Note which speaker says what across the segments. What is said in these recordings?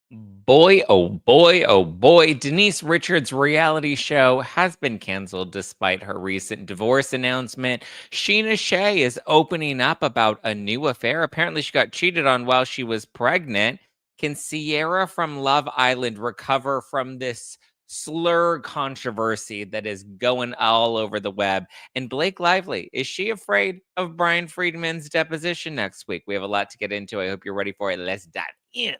Speaker 1: Boy, oh boy, oh boy. Denise Richards' reality show has been canceled despite her recent divorce announcement. Scheana Shay is opening up about a new affair. Apparently, she got cheated on while she was pregnant. Can Cierra from Love Island recover from this slur controversy that is going all over the web? And Blake Lively, is she afraid of Brian Friedman's deposition next week? We have a lot to get into. I hope you're ready for it. Let's dive in.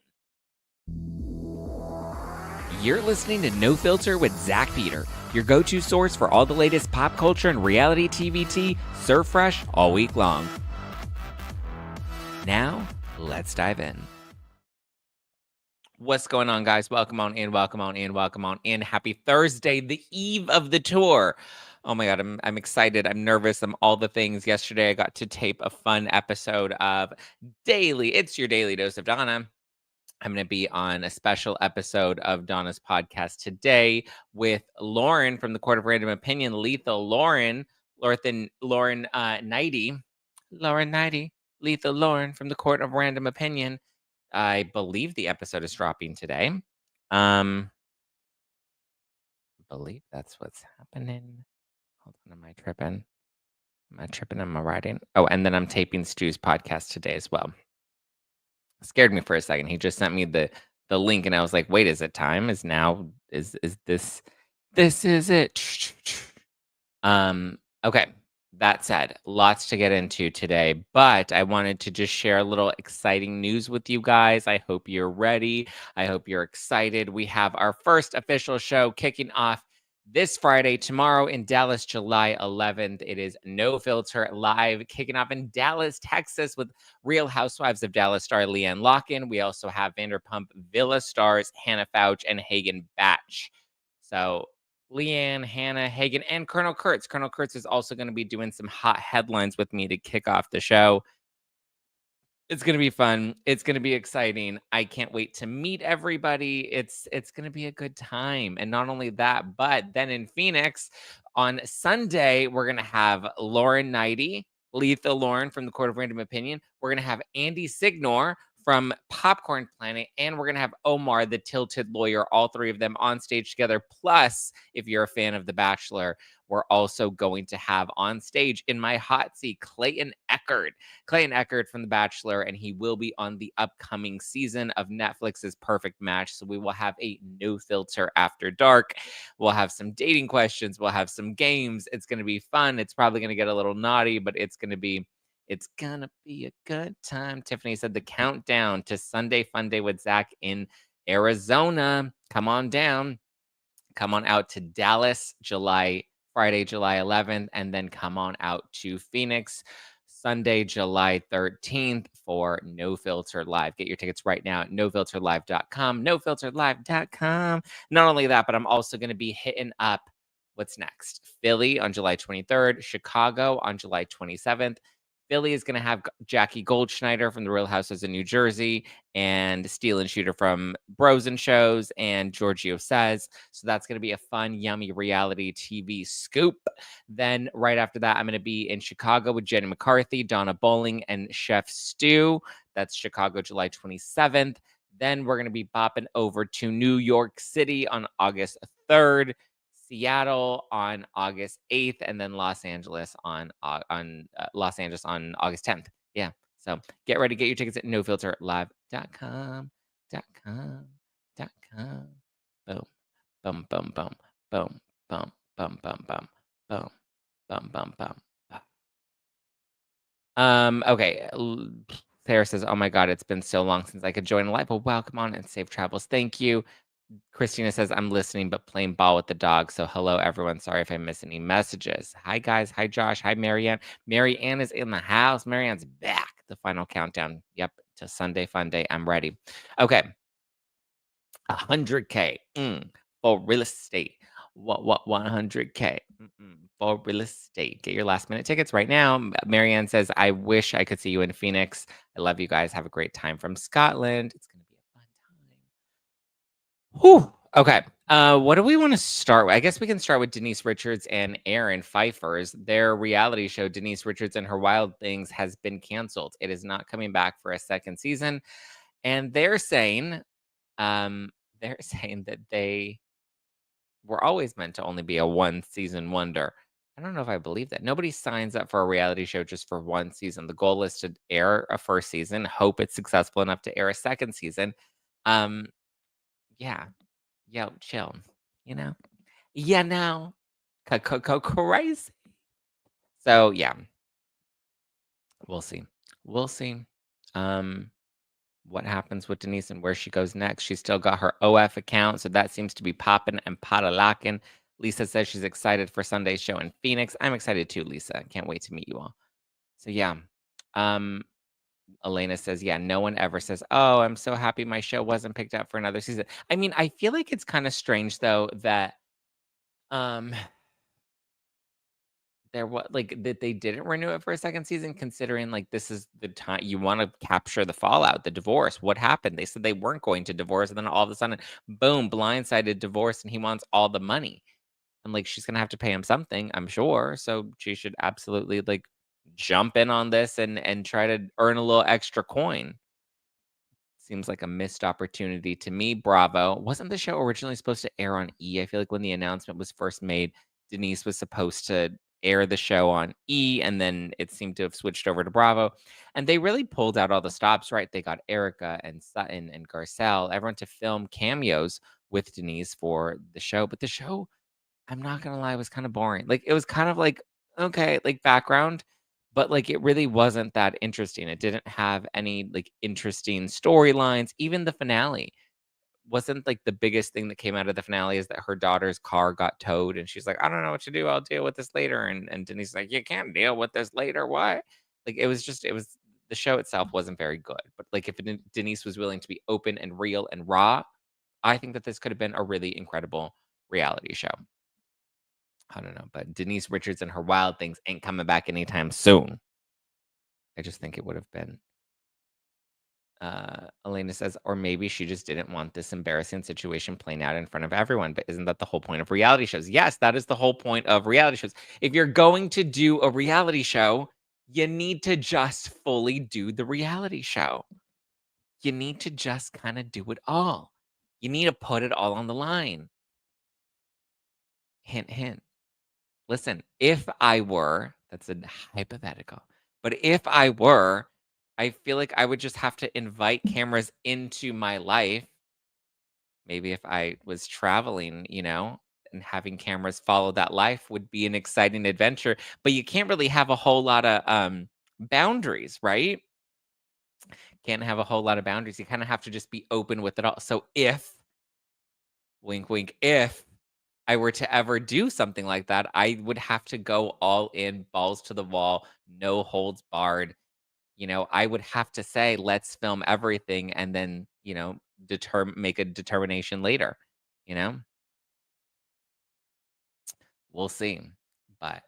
Speaker 1: You're listening to No Filter with Zack Peter, your go-to source for all the latest pop culture and reality TV tea, served fresh all week long. Now, let's dive in. What's going on, guys? Welcome on in, welcome on in, welcome on in. Happy Thursday, the eve of the tour. Oh my God, I'm excited. I'm nervous. I'm all the things. Yesterday, I got to tape a fun episode of Daily. It's your Daily Dose of Donna. I'm going to be on a special episode of Donna's podcast today with Lauren from the Court of Random Opinion, Lethal Lauren, Lauren Nighty, Lethal Lauren from the Court of Random Opinion. I believe the episode is dropping today. I believe that's what's happening. Hold on, am I tripping? Am I writing? Oh, and then I'm taping Stu's podcast today as well. Scared me for a second. He just sent me the link and I was like, "Wait, is it time? Is this is it?" Okay. That said, lots to get into today, but I wanted to just share a little exciting news with you guys. I hope you're ready. I hope you're excited. We have our first official show kicking off this Friday, tomorrow in Dallas, July 11th. It is No Filter Live, kicking off in Dallas, Texas, with Real Housewives of Dallas star Leanne Locken. We also have Vanderpump Villa stars Hannah Fouch and Hagen Batch. So Leanne, Hannah, Hagen, and Colonel Kurtz. Colonel Kurtz is also going to be doing some hot headlines with me to kick off the show. It's going to be fun. It's going to be exciting. I can't wait to meet everybody. It's going to be a good time. And not only that, but then in Phoenix on Sunday, we're going to have Lauren Nighty, Lethal Lauren from the Court of Random Opinion. We're going to have Andy Signor from Popcorn Planet, and we're going to have Omar, the Tilted Lawyer, all three of them on stage together. Plus, if you're a fan of The Bachelor, we're also going to have on stage in my hot seat Clayton Echard from The Bachelor, and he will be on the upcoming season of Netflix's Perfect Match. So we will have a no filter after dark. We'll have some dating questions. We'll have some games. It's going to be fun. It's probably going to get a little naughty, but it's going to be a good time. Tiffany said the countdown to Sunday Fun Day with Zack in Arizona. Come on down. Come on out to Dallas, Friday, July 11th, and then come on out to Phoenix, Sunday, July 13th for No Filter Live. Get your tickets right now at nofilterlive.com, nofilterlive.com. Not only that, but I'm also going to be hitting up what's next. Philly on July 23rd, Chicago on July 27th. Philly is going to have Jackie Goldschneider from The Real Housewives of New Jersey and Steele and Shooter from Bros and Shows and Giorgio Says. So that's going to be a fun, yummy reality TV scoop. Then right after that, I'm going to be in Chicago with Jenny McCarthy, Donna Bowling, and Chef Stu. That's Chicago, July 27th. Then we're going to be bopping over to New York City on August 3rd. Seattle on August 8th, and then Los Angeles on August 10th. Yeah. So get ready, get your tickets at nofilterlive.com. Boom. Boom, boom, boom, boom, boom, boom, boom, boom, boom, boom, boom, boom. Okay. Sarah says, "Oh my God, it's been so long since I could join a live." Well, welcome on and safe travels. Thank you. Christina says, "I'm listening, but playing ball with the dog." So hello, everyone. Sorry if I miss any messages. Hi, guys. Hi, Josh. Hi, Marianne. Marianne is in the house. Marianne's back. The final countdown. Yep. To Sunday Fun Day. I'm ready. Okay. 100K for real estate. What 100K for real estate. Get your last minute tickets right now. Marianne says, "I wish I could see you in Phoenix. I love you guys. Have a great time from Scotland. It's going to be a fun time." Whew. Okay. What do we want to start with? I guess we can start with Denise Richards and Aaron Pfeiffer's. Their reality show, Denise Richards and Her Wild Things, has been canceled. It is not coming back for a second season. And they're saying Um, they're saying that they were always meant to only be a one-season wonder. I don't know if I believe that. Nobody signs up for a reality show just for 1 season. The goal is to air a first season, hope it's successful enough to air a second season. Um, yeah. Yo, chill, you know? Yeah, no. Crazy. So, yeah, we'll see. We'll see. Um, what happens with Denise and where she goes next. She's still got her OF account, so that seems to be popping and locking. Lisa says she's excited for Sunday's show in Phoenix. I'm excited too, Lisa. Can't wait to meet you all. So yeah. Um, Elena says, yeah, no one ever says, oh, I'm so happy my show wasn't picked up for another season. I mean, I feel like it's kind of strange though that um there was like that they didn't renew it for a second season, considering like this is the time you want to capture the fallout, the divorce. What happened? They said they weren't going to divorce, and then all of a sudden, boom, blindsided divorce, and he wants all the money. And like she's gonna have to pay him something, I'm sure. So she should absolutely like jump in on this and try to earn a little extra coin. Seems like a missed opportunity to me. Bravo. Wasn't the show originally supposed to air on E? I feel like when the announcement was first made, Denise was supposed to air the show on E, and then it seemed to have switched over to Bravo. And they really pulled out all the stops, right? They got Erica and Sutton and Garcelle, everyone to film cameos with Denise for the show. But the show, I'm not gonna lie, was kind of boring. Like it was kind of like, okay, like background, but like it really wasn't that interesting. It didn't have any like interesting storylines. Even the finale wasn't like the biggest thing that came out of the finale is that her daughter's car got towed and she's like, I don't know what to do. I'll deal with this later. And Denise is like, you can't deal with this later. What? Like it was the show itself wasn't very good. But like if Denise was willing to be open and real and raw, I think that this could have been a really incredible reality show. I don't know, but Denise Richards and her wild things ain't coming back anytime soon. I just think it would have been. Elena says, or maybe she just didn't want this embarrassing situation playing out in front of everyone. But isn't that the whole point of reality shows? Yes, that is the whole point of reality shows. If you're going to do a reality show, you need to just fully do the reality show. You need to just kind of do it all. You need to put it all on the line. Hint, hint. Listen, if I were, that's a hypothetical, but if I were, I feel like I would just have to invite cameras into my life. Maybe if I was traveling, and having cameras follow that life would be an exciting adventure, but you can't really have a whole lot of boundaries, right? Can't have a whole lot of boundaries. You kind of have to just be open with it all. So if, wink, wink, if I were to ever do something like that, I would have to go all in, balls to the wall, no holds barred. I would have to say, let's film everything and then, make a determination later. You know, we'll see. But,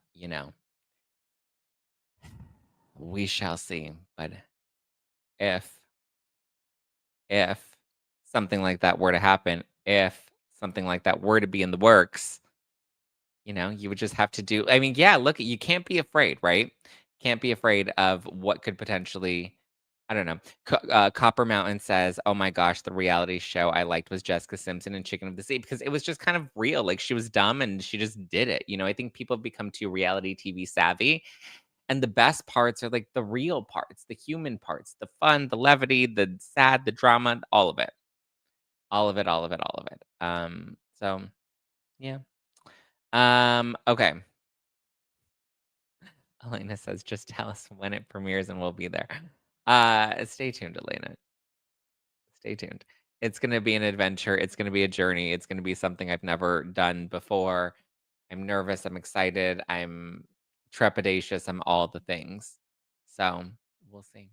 Speaker 1: we shall see. But if, if something like that were to happen, if something like that were to be in the works, you would just have to do I mean, yeah, look, you can't be afraid, right? Can't be afraid of what could potentially I don't know. Copper Mountain says, "Oh my gosh, the reality show I liked was Jessica Simpson and Chicken of the Sea because it was just kind of real. Like she was dumb and she just did it. I think people have become too reality TV savvy, and the best parts are like the real parts, the human parts, the fun, the levity, the sad, the drama, all of it, all of it, all of it, all of it. So yeah. Okay. Elena says, "Just tell us when it premieres and we'll be there." Stay tuned, Elena. Stay tuned. It's gonna be an adventure. It's gonna be a journey. It's gonna be something I've never done before. I'm nervous. I'm excited. I'm trepidatious. I'm all the things. So we'll see.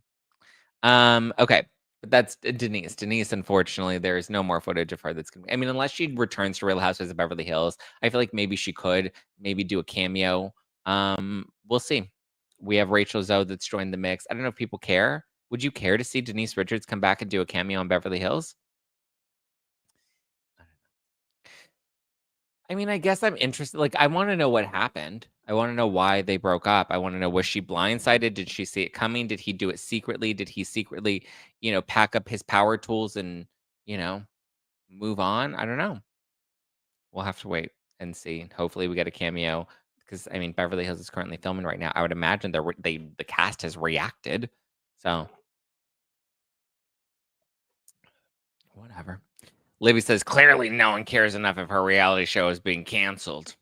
Speaker 1: Okay. But that's Denise. Denise, unfortunately, there's no more footage of her that's gonna be. I mean, unless she returns to Real Housewives of Beverly Hills, I feel like maybe she could maybe do a cameo. We'll see. We have Rachel Zoe that's joined the mix. I don't know if people care. Would you care to see Denise Richards come back and do a cameo on Beverly Hills? I mean, I guess I'm interested. Like, I want to know what happened. I want to know why they broke up. I want to know, was she blindsided? Did she see it coming? Did he do it secretly? Did he secretly, pack up his power tools and, you know? move on? I don't know. We'll have to wait and see. Hopefully, we get a cameo because I mean, Beverly Hills is currently filming right now. I would imagine the cast has reacted. So whatever. Libby says clearly no one cares enough if her reality show is being canceled.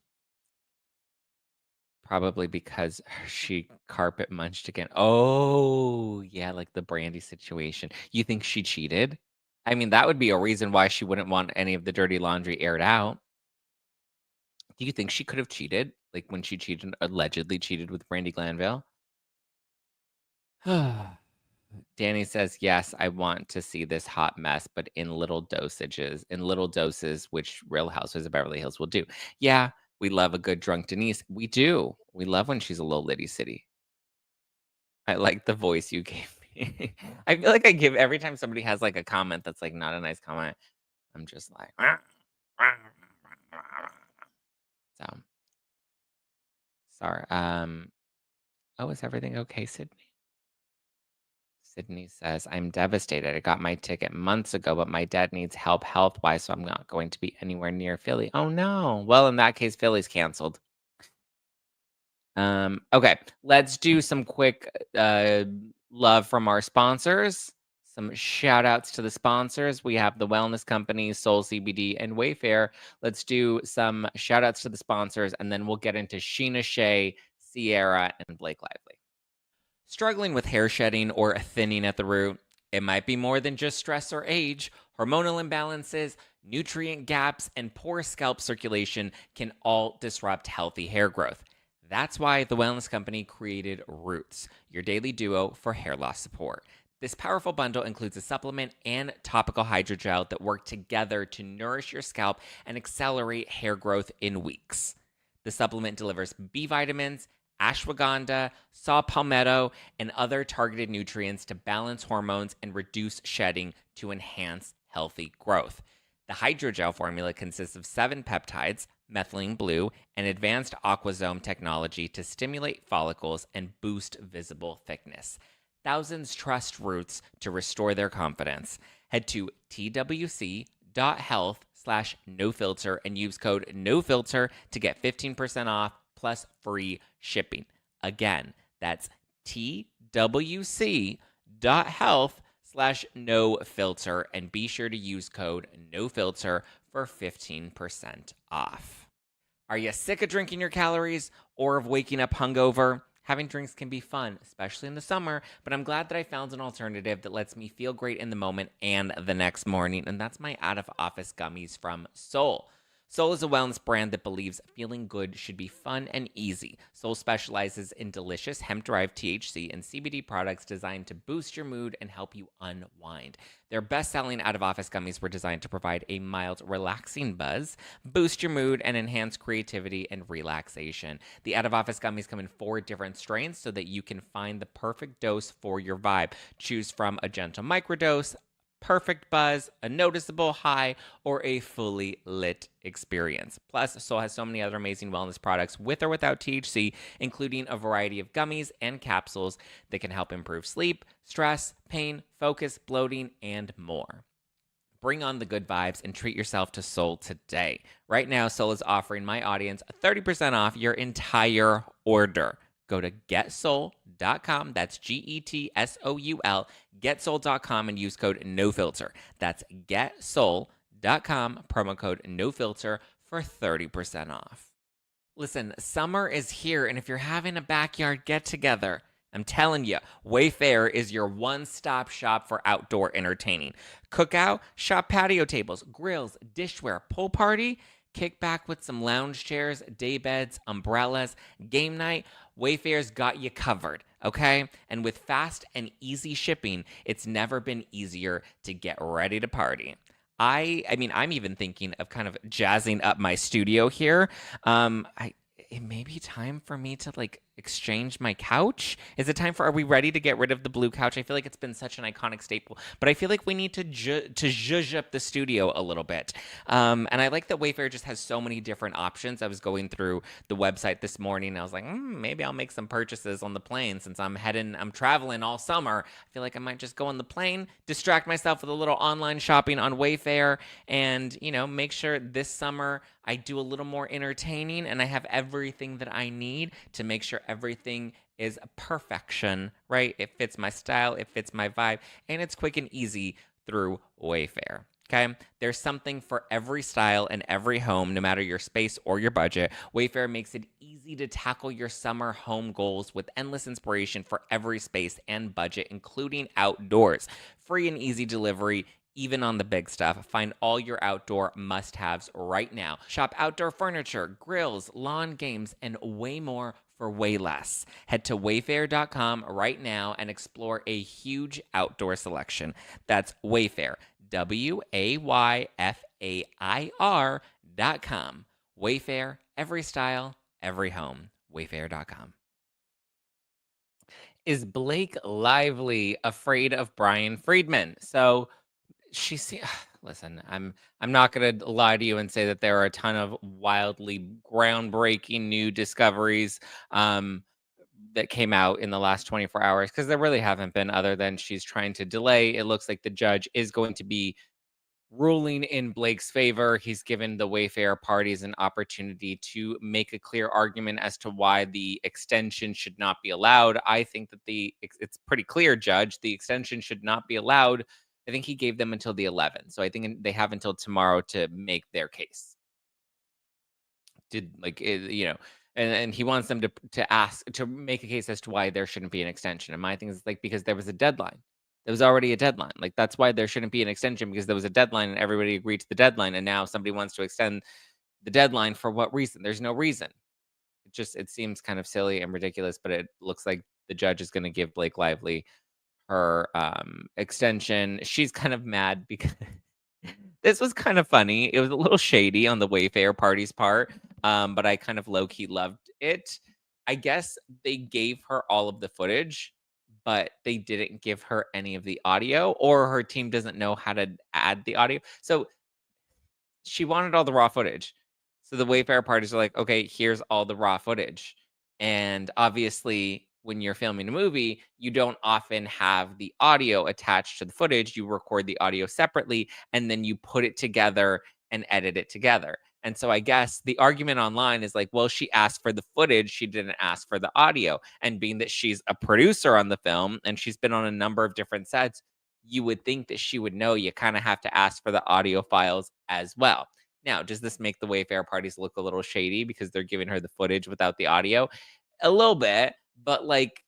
Speaker 1: Probably because she carpet munched again. Oh, yeah, like the Brandy situation. You think she cheated? I mean, that would be a reason why she wouldn't want any of the dirty laundry aired out. Do you think she could have cheated? Like when she cheated, allegedly cheated with Brandy Glanville? Danny says, yes, I want to see this hot mess, but in little dosages, in little doses, which Real Housewives of Beverly Hills will do. Yeah, we love a good drunk Denise. We do. We love when she's a little litty city. I like the voice you gave me. I feel like I give every time somebody has like a comment that's like not a nice comment, I'm just like, so sorry. Oh, is everything okay, Sydney? Sydney says, I'm devastated. I got my ticket months ago, but my dad needs help health wise, so I'm not going to be anywhere near Philly. Oh no. Well, in that case, Philly's canceled. Okay, let's do some quick love from our sponsors. Some shout outs to the sponsors. We have the wellness companies, Soul CBD and Wayfair. Let's do some shout outs to the sponsors, and then we'll get into Scheana Shay, Cierra, and Blake Lively. Struggling with hair shedding or thinning at the root? It might be more than just stress or age. Hormonal imbalances, nutrient gaps, and poor scalp circulation can all disrupt healthy hair growth. That's why the Wellness Company created Roots, your daily duo for hair loss support. This powerful bundle includes a supplement and topical hydrogel that work together to nourish your scalp and accelerate hair growth in weeks. The supplement delivers B vitamins, ashwagandha, saw palmetto, and other targeted nutrients to balance hormones and reduce shedding to enhance healthy growth. The hydrogel formula consists of 7 peptides, methylene blue, and advanced aquasome technology to stimulate follicles and boost visible thickness. Thousands trust Roots to restore their confidence. Head to twc.health/nofilter and use code NOFILTER to get 15% off plus free shipping. Again, that's twc.health/nofilter and be sure to use code NOFILTER for 15% off. Are you sick of drinking your calories or of waking up hungover? Having drinks can be fun, especially in the summer, but I'm glad that I found an alternative that lets me feel great in the moment and the next morning, and that's my out-of-office gummies from Soul. Soul is a wellness brand that believes feeling good should be fun and easy. Soul specializes in delicious hemp-derived THC and CBD products designed to boost your mood and help you unwind. Their best-selling out-of-office gummies were designed to provide a mild, relaxing buzz, boost your mood, and enhance creativity and relaxation. The out-of-office gummies come in 4 different strains so that you can find the perfect dose for your vibe. Choose from a gentle microdose, perfect buzz, a noticeable high, or a fully lit experience. Plus, Soul has so many other amazing wellness products with or without THC, including a variety of gummies and capsules that can help improve sleep, stress, pain, focus, bloating, and more. Bring on the good vibes and treat yourself to Soul today. Right now, Soul is offering my audience 30% off your entire order. Go to getsoul.com. That's GETSOUL. Getsoul.com and use code NOFILTER. That's getsoul.com, promo code NOFILTER for 30% off. Listen, summer is here, and if you're having a backyard get together, I'm telling you, Wayfair is your one-stop shop for outdoor entertaining. Cookout, shop patio tables, grills, dishware, pool party, kick back with some lounge chairs, day beds, umbrellas, game night. Wayfair's got you covered, okay? And with fast and easy shipping, it's never been easier to get ready to party. I mean, I'm even thinking of kind of jazzing up my studio here. It may be time for me to like exchange my couch? Is it time for, are we ready to get rid of the blue couch? I feel like it's been such an iconic staple, but I feel like we need to zhuzh up the studio a little bit. And I like that Wayfair just has so many different options. I was going through the website this morning and I was like, maybe I'll make some purchases on the plane since I'm traveling all summer. I feel like I might just go on the plane, distract myself with a little online shopping on Wayfair, and, make sure this summer I do a little more entertaining and I have everything that I need to make sure everything is perfection, right? It fits my style, it fits my vibe, and it's quick and easy through Wayfair. Okay, there's something for every style and every home, no matter your space or your budget. Wayfair makes it easy to tackle your summer home goals with endless inspiration for every space and budget, including outdoors. Free and easy delivery, even on the big stuff. Find all your outdoor must haves right now. Shop outdoor furniture, grills, lawn games, and way more for way less. Head to wayfair.com right now and explore a huge outdoor selection. That's Wayfair, WAYFAIR.com. Wayfair, every style, every home. Wayfair.com. Is Blake Lively afraid of Brian Friedman? So she see listen, I'm not going to lie to you and say that there are a ton of wildly groundbreaking new discoveries that came out in the last 24 hours, because there really haven't been, other than she's trying to delay. It looks like the judge is going to be ruling in Blake's favor. He's given the Wayfair parties an opportunity to make a clear argument as to why the extension should not be allowed. I think that it's pretty clear, Judge. The extension should not be allowed. I think he gave them until the 11th. So I think they have until tomorrow to make their case. And he wants them to make a case as to why there shouldn't be an extension. And my thing is, like, because there was a deadline. There was already a deadline. Like, that's why there shouldn't be an extension, because there was a deadline and everybody agreed to the deadline. And now somebody wants to extend the deadline for what reason? There's no reason. It seems kind of silly and ridiculous, but it looks like the judge is going to give Blake Lively her extension. She's kind of mad because this was kind of funny. It was a little shady on the Wayfair party's part, but I kind of low key loved it. I guess they gave her all of the footage, but they didn't give her any of the audio, or her team doesn't know how to add the audio. So she wanted all the raw footage. So the Wayfair parties are like, okay, here's all the raw footage. And obviously, when you're filming a movie, you don't often have the audio attached to the footage. You record the audio separately and then you put it together and edit it together. And so I guess the argument online is like, well, she asked for the footage, she didn't ask for the audio. And being that she's a producer on the film and she's been on a number of different sets, you would think that she would know you kind of have to ask for the audio files as well. Now, does this make the Wayfair parties look a little shady because they're giving her the footage without the audio? A little bit, but like,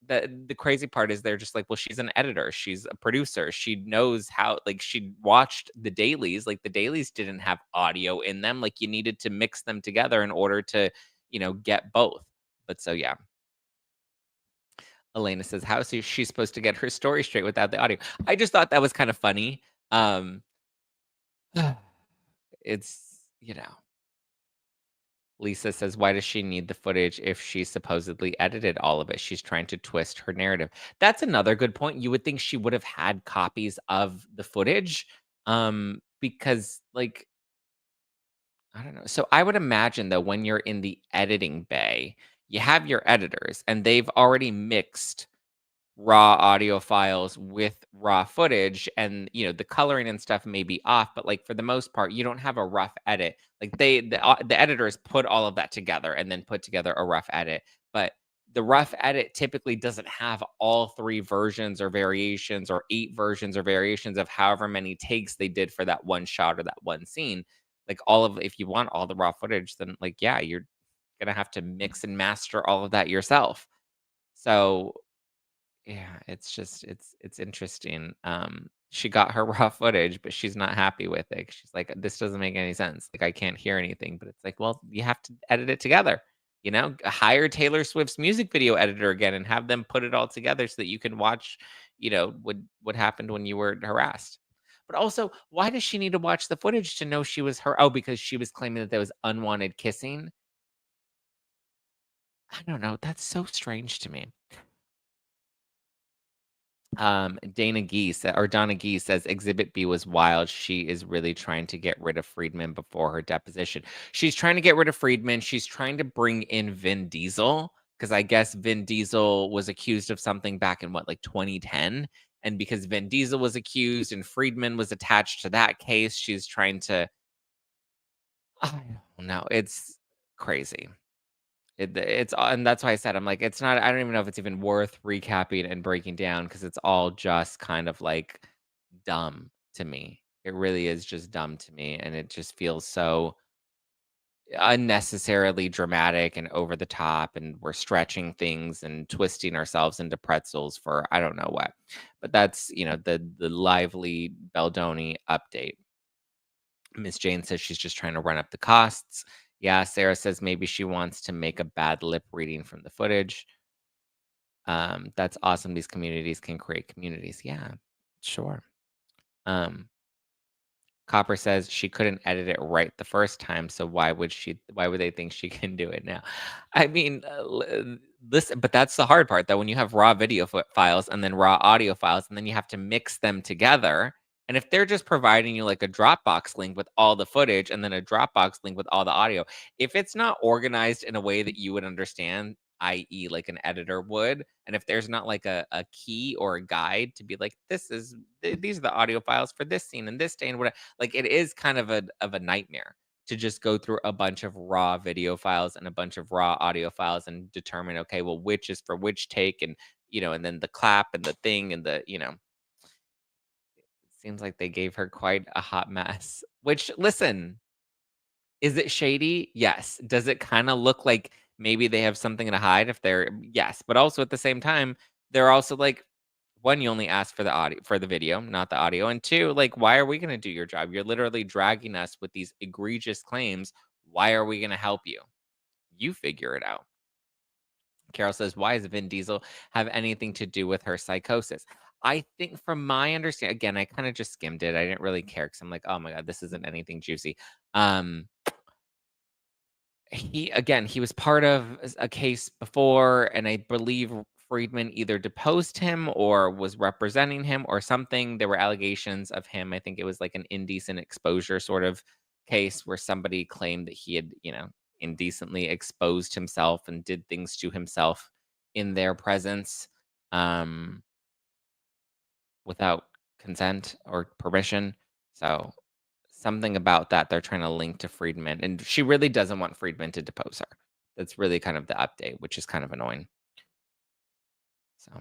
Speaker 1: the crazy part is they're just like, well, she's an editor, she's a producer, she knows how, like, she watched the dailies, like the dailies didn't have audio in them, like you needed to mix them together in order to, get both. But so yeah. Elena says, how is she supposed to get her story straight without the audio? I just thought that was kind of funny. Um, it's, Lisa says, why does she need the footage if she supposedly edited all of it? She's trying to twist her narrative. That's another good point. You would think she would have had copies of the footage, because, like, I don't know. So I would imagine, though, when you're in the editing bay, you have your editors and they've already mixed raw audio files with raw footage, and the coloring and stuff may be off, but like for the most part you don't have a rough edit. Like the editors put all of that together and then put together a rough edit, but the rough edit typically doesn't have all three versions or variations or eight versions or variations of however many takes they did for that one shot or that one scene. Like, if you want all the raw footage, then, like, yeah, you're gonna have to mix and master all of that yourself. So yeah, it's interesting. She got her raw footage, but she's not happy with it. She's like, "This doesn't make any sense. Like, I can't hear anything." But it's like, well, you have to edit it together. Hire Taylor Swift's music video editor again and have them put it all together so that you can watch, what happened when you were harassed. But also, why does she need to watch the footage to know she was her? Oh, because she was claiming that there was unwanted kissing. I don't know. That's so strange to me. Donna Gee says Exhibit B was wild. She is really trying to get rid of Friedman before her deposition. She's trying to get rid of Friedman. She's trying to bring in Vin Diesel because I guess Vin Diesel was accused of something back in what, like 2010. And because Vin Diesel was accused and Friedman was attached to that case, she's trying to. I don't know. It's crazy. And that's why I said, I'm like, it's not I don't even know if it's even worth recapping and breaking down because it's all just kind of, like, dumb to me. It really is just dumb to me, and it just feels so unnecessarily dramatic and over the top, and we're stretching things and twisting ourselves into pretzels for I don't know what. But that's, the lively Beldoni update. Miss Jane says she's just trying to run up the costs. Yeah, Sarah says maybe she wants to make a bad lip reading from the footage. That's awesome. These communities can create communities. Yeah, sure. Um, Copper says she couldn't edit it right the first time, so why would they think she can do it now? I mean, listen, but that's the hard part though, when you have raw video files and then raw audio files, and then you have to mix them together. And if they're just providing you like a Dropbox link with all the footage and then a Dropbox link with all the audio, if it's not organized in a way that you would understand, i.e., like an editor would, and if there's not like a key or a guide to be like, these are the audio files for this scene and this day and whatever, like, it is kind of a nightmare to just go through a bunch of raw video files and a bunch of raw audio files and determine, okay, well, which is for which take and, and then the clap and the thing and seems like they gave her quite a hot mess. Which, listen, is it shady? Yes. Does it kinda look like maybe they have something to hide if they're yes, but also at the same time, they're also like, 1, you only asked for the video, not the audio, and 2, like, why are we gonna do your job? You're literally dragging us with these egregious claims. Why are we gonna help you? You figure it out. Carol says, "Why does Vin Diesel have anything to do with her psychosis?" I think from my understanding, again, I kinda just skimmed it. I didn't really care because 'cause I'm like, "Oh my god, this isn't anything juicy." Um he was part of a case before, and I believe Friedman either deposed him or was representing him or something. There were allegations of him. I think it was like an indecent exposure sort of case where somebody claimed that he had, indecently exposed himself and did things to himself in their presence, um, without consent or permission. So something about that they're trying to link to Friedman, and she really doesn't want Friedman to depose her. That's really kind of the update, which is kind of annoying. So,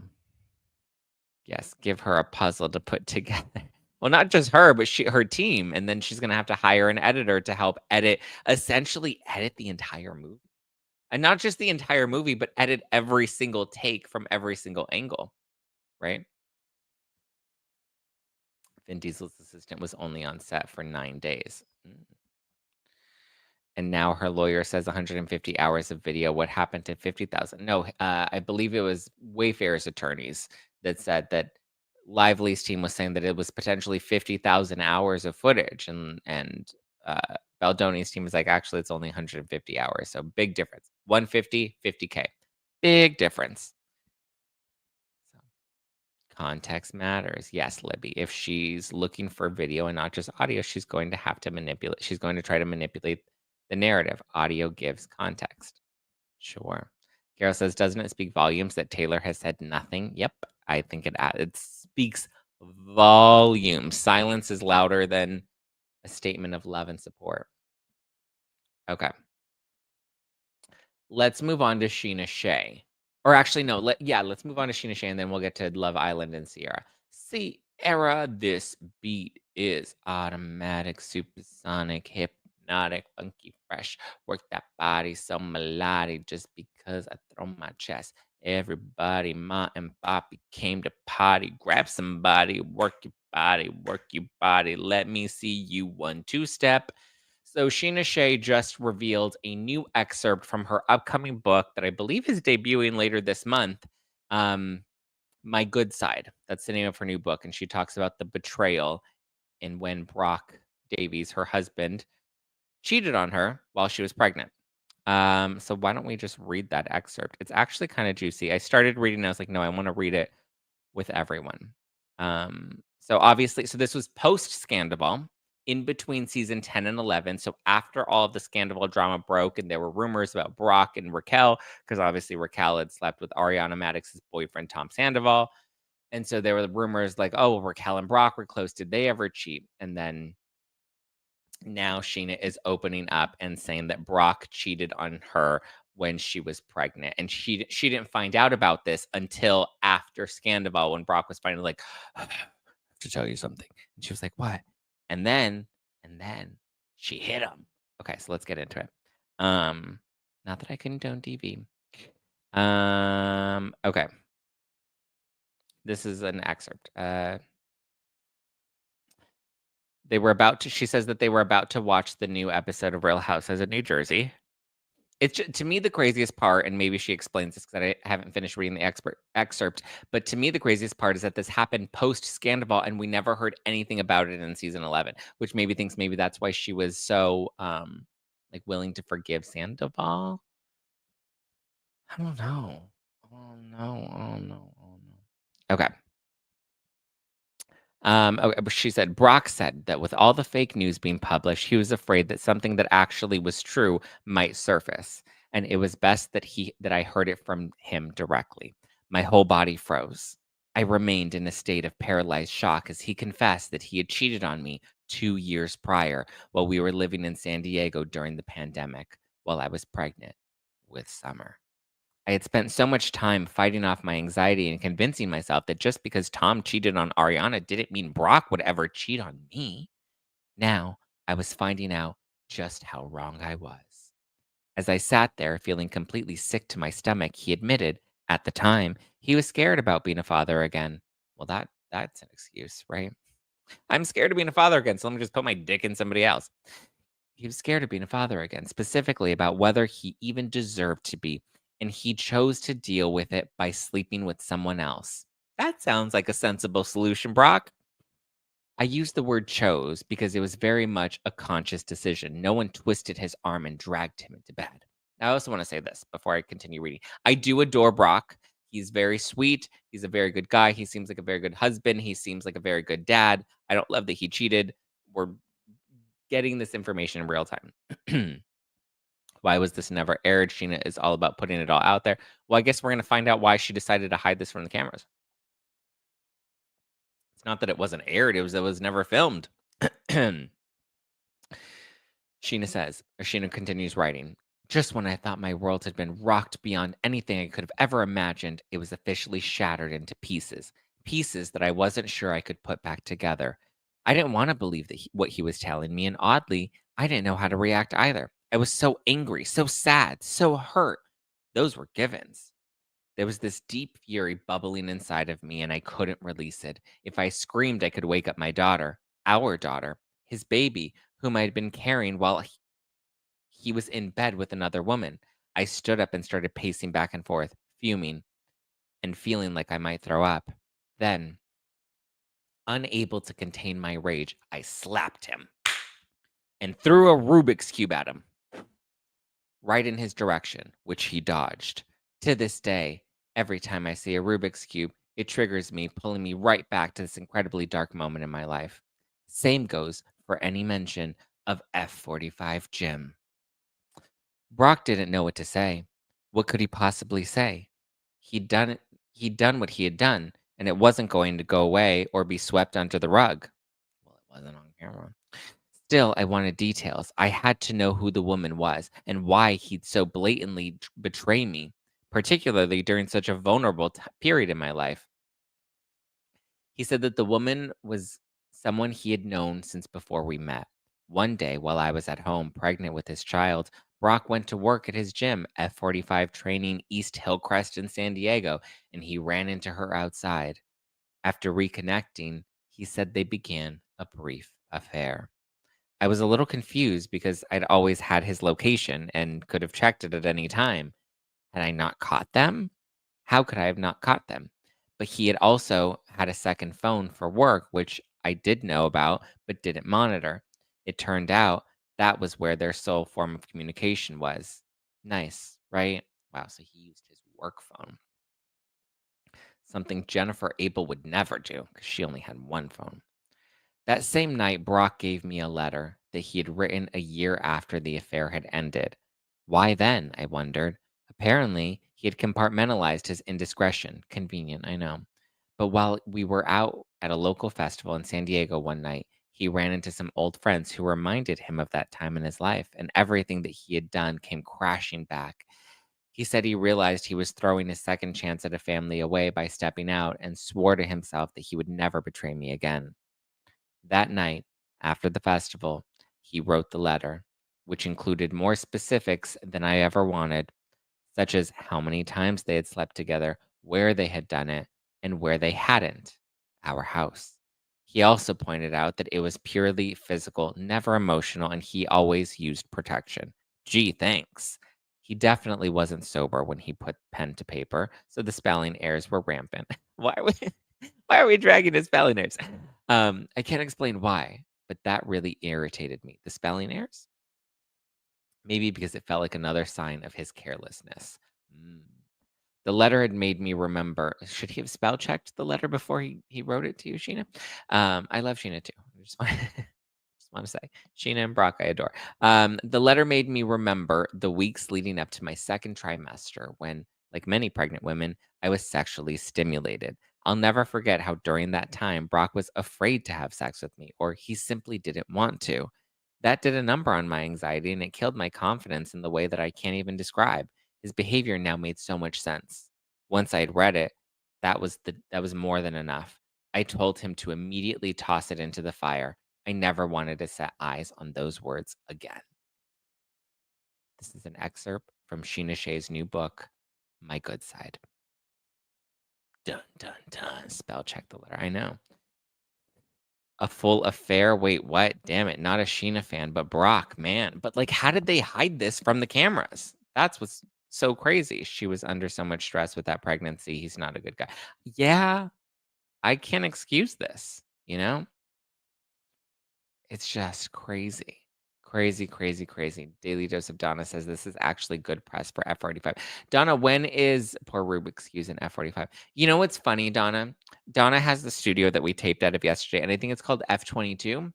Speaker 1: yes, give her a puzzle to put together. Well, not just her, but her team, and then she's gonna have to hire an editor to help essentially edit the entire movie. And not just the entire movie, but edit every single take from every single angle, right? Vin Diesel's assistant was only on set for 9 days. And now her lawyer says 150 hours of video. What happened to 50,000? No, I believe it was Wayfair's attorneys that said that Lively's team was saying that it was potentially 50,000 hours of footage, and Baldoni's team was like, actually, it's only 150 hours. So big difference. 150, 50K. Big difference. So context matters. Yes, Libby. If she's looking for video and not just audio, she's going to have to manipulate. She's going to try to manipulate the narrative. Audio gives context. Sure. Carol says, doesn't it speak volumes that Taylor has said nothing? Yep. I think it speaks volumes. Silence is louder than a statement of love and support. Okay. Let's move on to Scheana Shay. Or actually, no, let's move on to Scheana Shay and then we'll get to Love Island and Cierra. Cierra, this beat is automatic, supersonic, hypnotic, funky, fresh. Work that body so melodic just because I throw my chest. Everybody, ma and papi came to party. Grab somebody, work your body. Let me see you 1-2 step. So Scheana Shay just revealed a new excerpt from her upcoming book that I believe is debuting later this month. Um, My Good Side. That's the name of her new book, and she talks about the betrayal and when Brock Davies, her husband, cheated on her while she was pregnant. So why don't we just read that excerpt? It's actually kind of juicy. I started reading and I was like, no, I want to read it with everyone. So obviously, so this was post Scandal, in between season 10 and 11. So after all of the Scandal drama broke and there were rumors about Brock and Raquel, because obviously Raquel had slept with Ariana Maddox's boyfriend, Tom Sandoval. And so there were rumors like, oh, Raquel and Brock were close. Did they ever cheat? And then now Scheana is opening up and saying that Brock cheated on her when she was pregnant, and she didn't find out about this until after Scandal when Brock was finally like, "I have to tell you something," and she was like, "What?" And then she hit him. Okay, so let's get into it. Um, Not that I condone DV. Okay, this is an excerpt. They were about to. She says that they were about to watch the new episode of Real Housewives of New Jersey. It's to me the craziest part, and maybe she explains this because I haven't finished reading the excerpt. But to me, the craziest part is that this happened post Scandal, and we never heard anything about it in season 11, which maybe thinks maybe that's why she was so like willing to forgive Sandoval. I don't know. Oh no! Oh no! Oh no! Okay. Okay, but she said Brock said that with all the fake news being published, he was afraid that something that actually was true might surface, and it was best that I heard it from him directly. My whole body froze. I remained in a state of paralyzed shock as he confessed that he had cheated on me 2 years prior while we were living in San Diego during the pandemic while I was pregnant with Summer. I had spent so much time fighting off my anxiety and convincing myself that just because Tom cheated on Ariana didn't mean Brock would ever cheat on me. Now I was finding out just how wrong I was. As I sat there feeling completely sick to my stomach, he admitted at the time he was scared about being a father again. Well, that's an excuse, right? I'm scared of being a father again, so let me just put my dick in somebody else. He was scared of being a father again, specifically about whether he even deserved to be, and he chose to deal with it by sleeping with someone else. That sounds like a sensible solution, Brock. I use the word chose because it was very much a conscious decision. No one twisted his arm and dragged him into bed. I also want to say this before I continue reading. I do adore Brock. He's very sweet. He's a very good guy. He seems like a very good husband. He seems like a very good dad. I don't love that he cheated. We're getting this information in real time. Why was this never aired? Scheana is all about putting it all out there. Well, I guess we're going to find out why she decided to hide this from the cameras. It's not that it wasn't aired, it was never filmed. Scheana continues writing. Just when I thought my world had been rocked beyond anything I could have ever imagined, it was officially shattered into pieces. Pieces that I wasn't sure I could put back together. I didn't want to believe what he was telling me, and oddly, I didn't know how to react either. I was so angry, so sad, so hurt. Those were givens. There was this deep fury bubbling inside of me, and I couldn't release it. If I screamed, I could wake up my daughter, our daughter, his baby, whom I had been carrying while he was in bed with another woman. I stood up and started pacing back and forth, fuming and feeling like I might throw up. Then, unable to contain my rage, I slapped him and threw a Rubik's Cube at him, right in his direction, which he dodged. To this day, every time I see a Rubik's Cube, it triggers me, pulling me right back to this incredibly dark moment in my life. Same goes for any mention of F45 Jim. Brock didn't know what to say. What could he possibly say? He'd done what he had done, and it wasn't going to go away or be swept under the rug. Well, it wasn't on camera. Still, I wanted details. I had to know who the woman was and why he'd so blatantly betray me, particularly during such a vulnerable period in my life. He said that the woman was someone he had known since before we met. One day, while I was at home pregnant with his child, Brock went to work at his gym, F45 Training East Hillcrest in San Diego, and he ran into her outside. After reconnecting, he said they began a brief affair. I was a little confused because I'd always had his location and could have checked it at any time. Had I not caught them? How could I have not caught them? But he had also had a second phone for work, which I did know about but didn't monitor. It turned out that was where their sole form of communication was. Nice, right? Wow, so he used his work phone, something Jennifer Abel would never do because she only had one phone. That same night, Brock gave me a letter that he had written a year after the affair had ended. Why then? I wondered. Apparently, he had compartmentalized his indiscretion. Convenient, I know. But while we were out at a local festival in San Diego one night, he ran into some old friends who reminded him of that time in his life, and everything that he had done came crashing back. He said he realized he was throwing his second chance at a family away by stepping out and swore to himself that he would never betray me again. That night, after the festival, he wrote the letter, which included more specifics than I ever wanted, such as how many times they had slept together, where they had done it, and where they hadn't, our house. He also pointed out that it was purely physical, never emotional, and he always used protection. Gee, thanks. He definitely wasn't sober when he put pen to paper, so the spelling errors were rampant. Why are we, why are we dragging his spelling errors? I can't explain why, but that really irritated me. The spelling errors? Maybe because it felt like another sign of his carelessness. Mm. The letter had made me remember. Should he have spell checked the letter before he wrote it to you, Sheena? I love Sheena too. I just want, just want to say, Sheena and Brock, I adore. The letter made me remember the weeks leading up to my second trimester when, like many pregnant women, I was sexually stimulated. I'll never forget how during that time Brock was afraid to have sex with me, or he simply didn't want to. That did a number on my anxiety and it killed my confidence in the way that I can't even describe. His behavior now made so much sense. Once I'd read it, that was more than enough. I told him to immediately toss it into the fire. I never wanted to set eyes on those words again. This is an excerpt from Scheana Shay's new book, My Good Side. Dun dun dun. Spell check the letter. I know. A full affair? Wait, what? Damn it, not a Sheena fan, but Brock, man. But, like, how did they hide this from the cameras? That's what's so crazy. She was under so much stress with that pregnancy. He's not a good guy. Yeah, I can't excuse this, you know? It's just crazy. Crazy, crazy, crazy. Daily Dose of Donna says this is actually good press for F45. Donna, when is poor Rubik's using F45? You know what's funny, Donna? Donna has the studio that we taped out of yesterday, and I think it's called F22.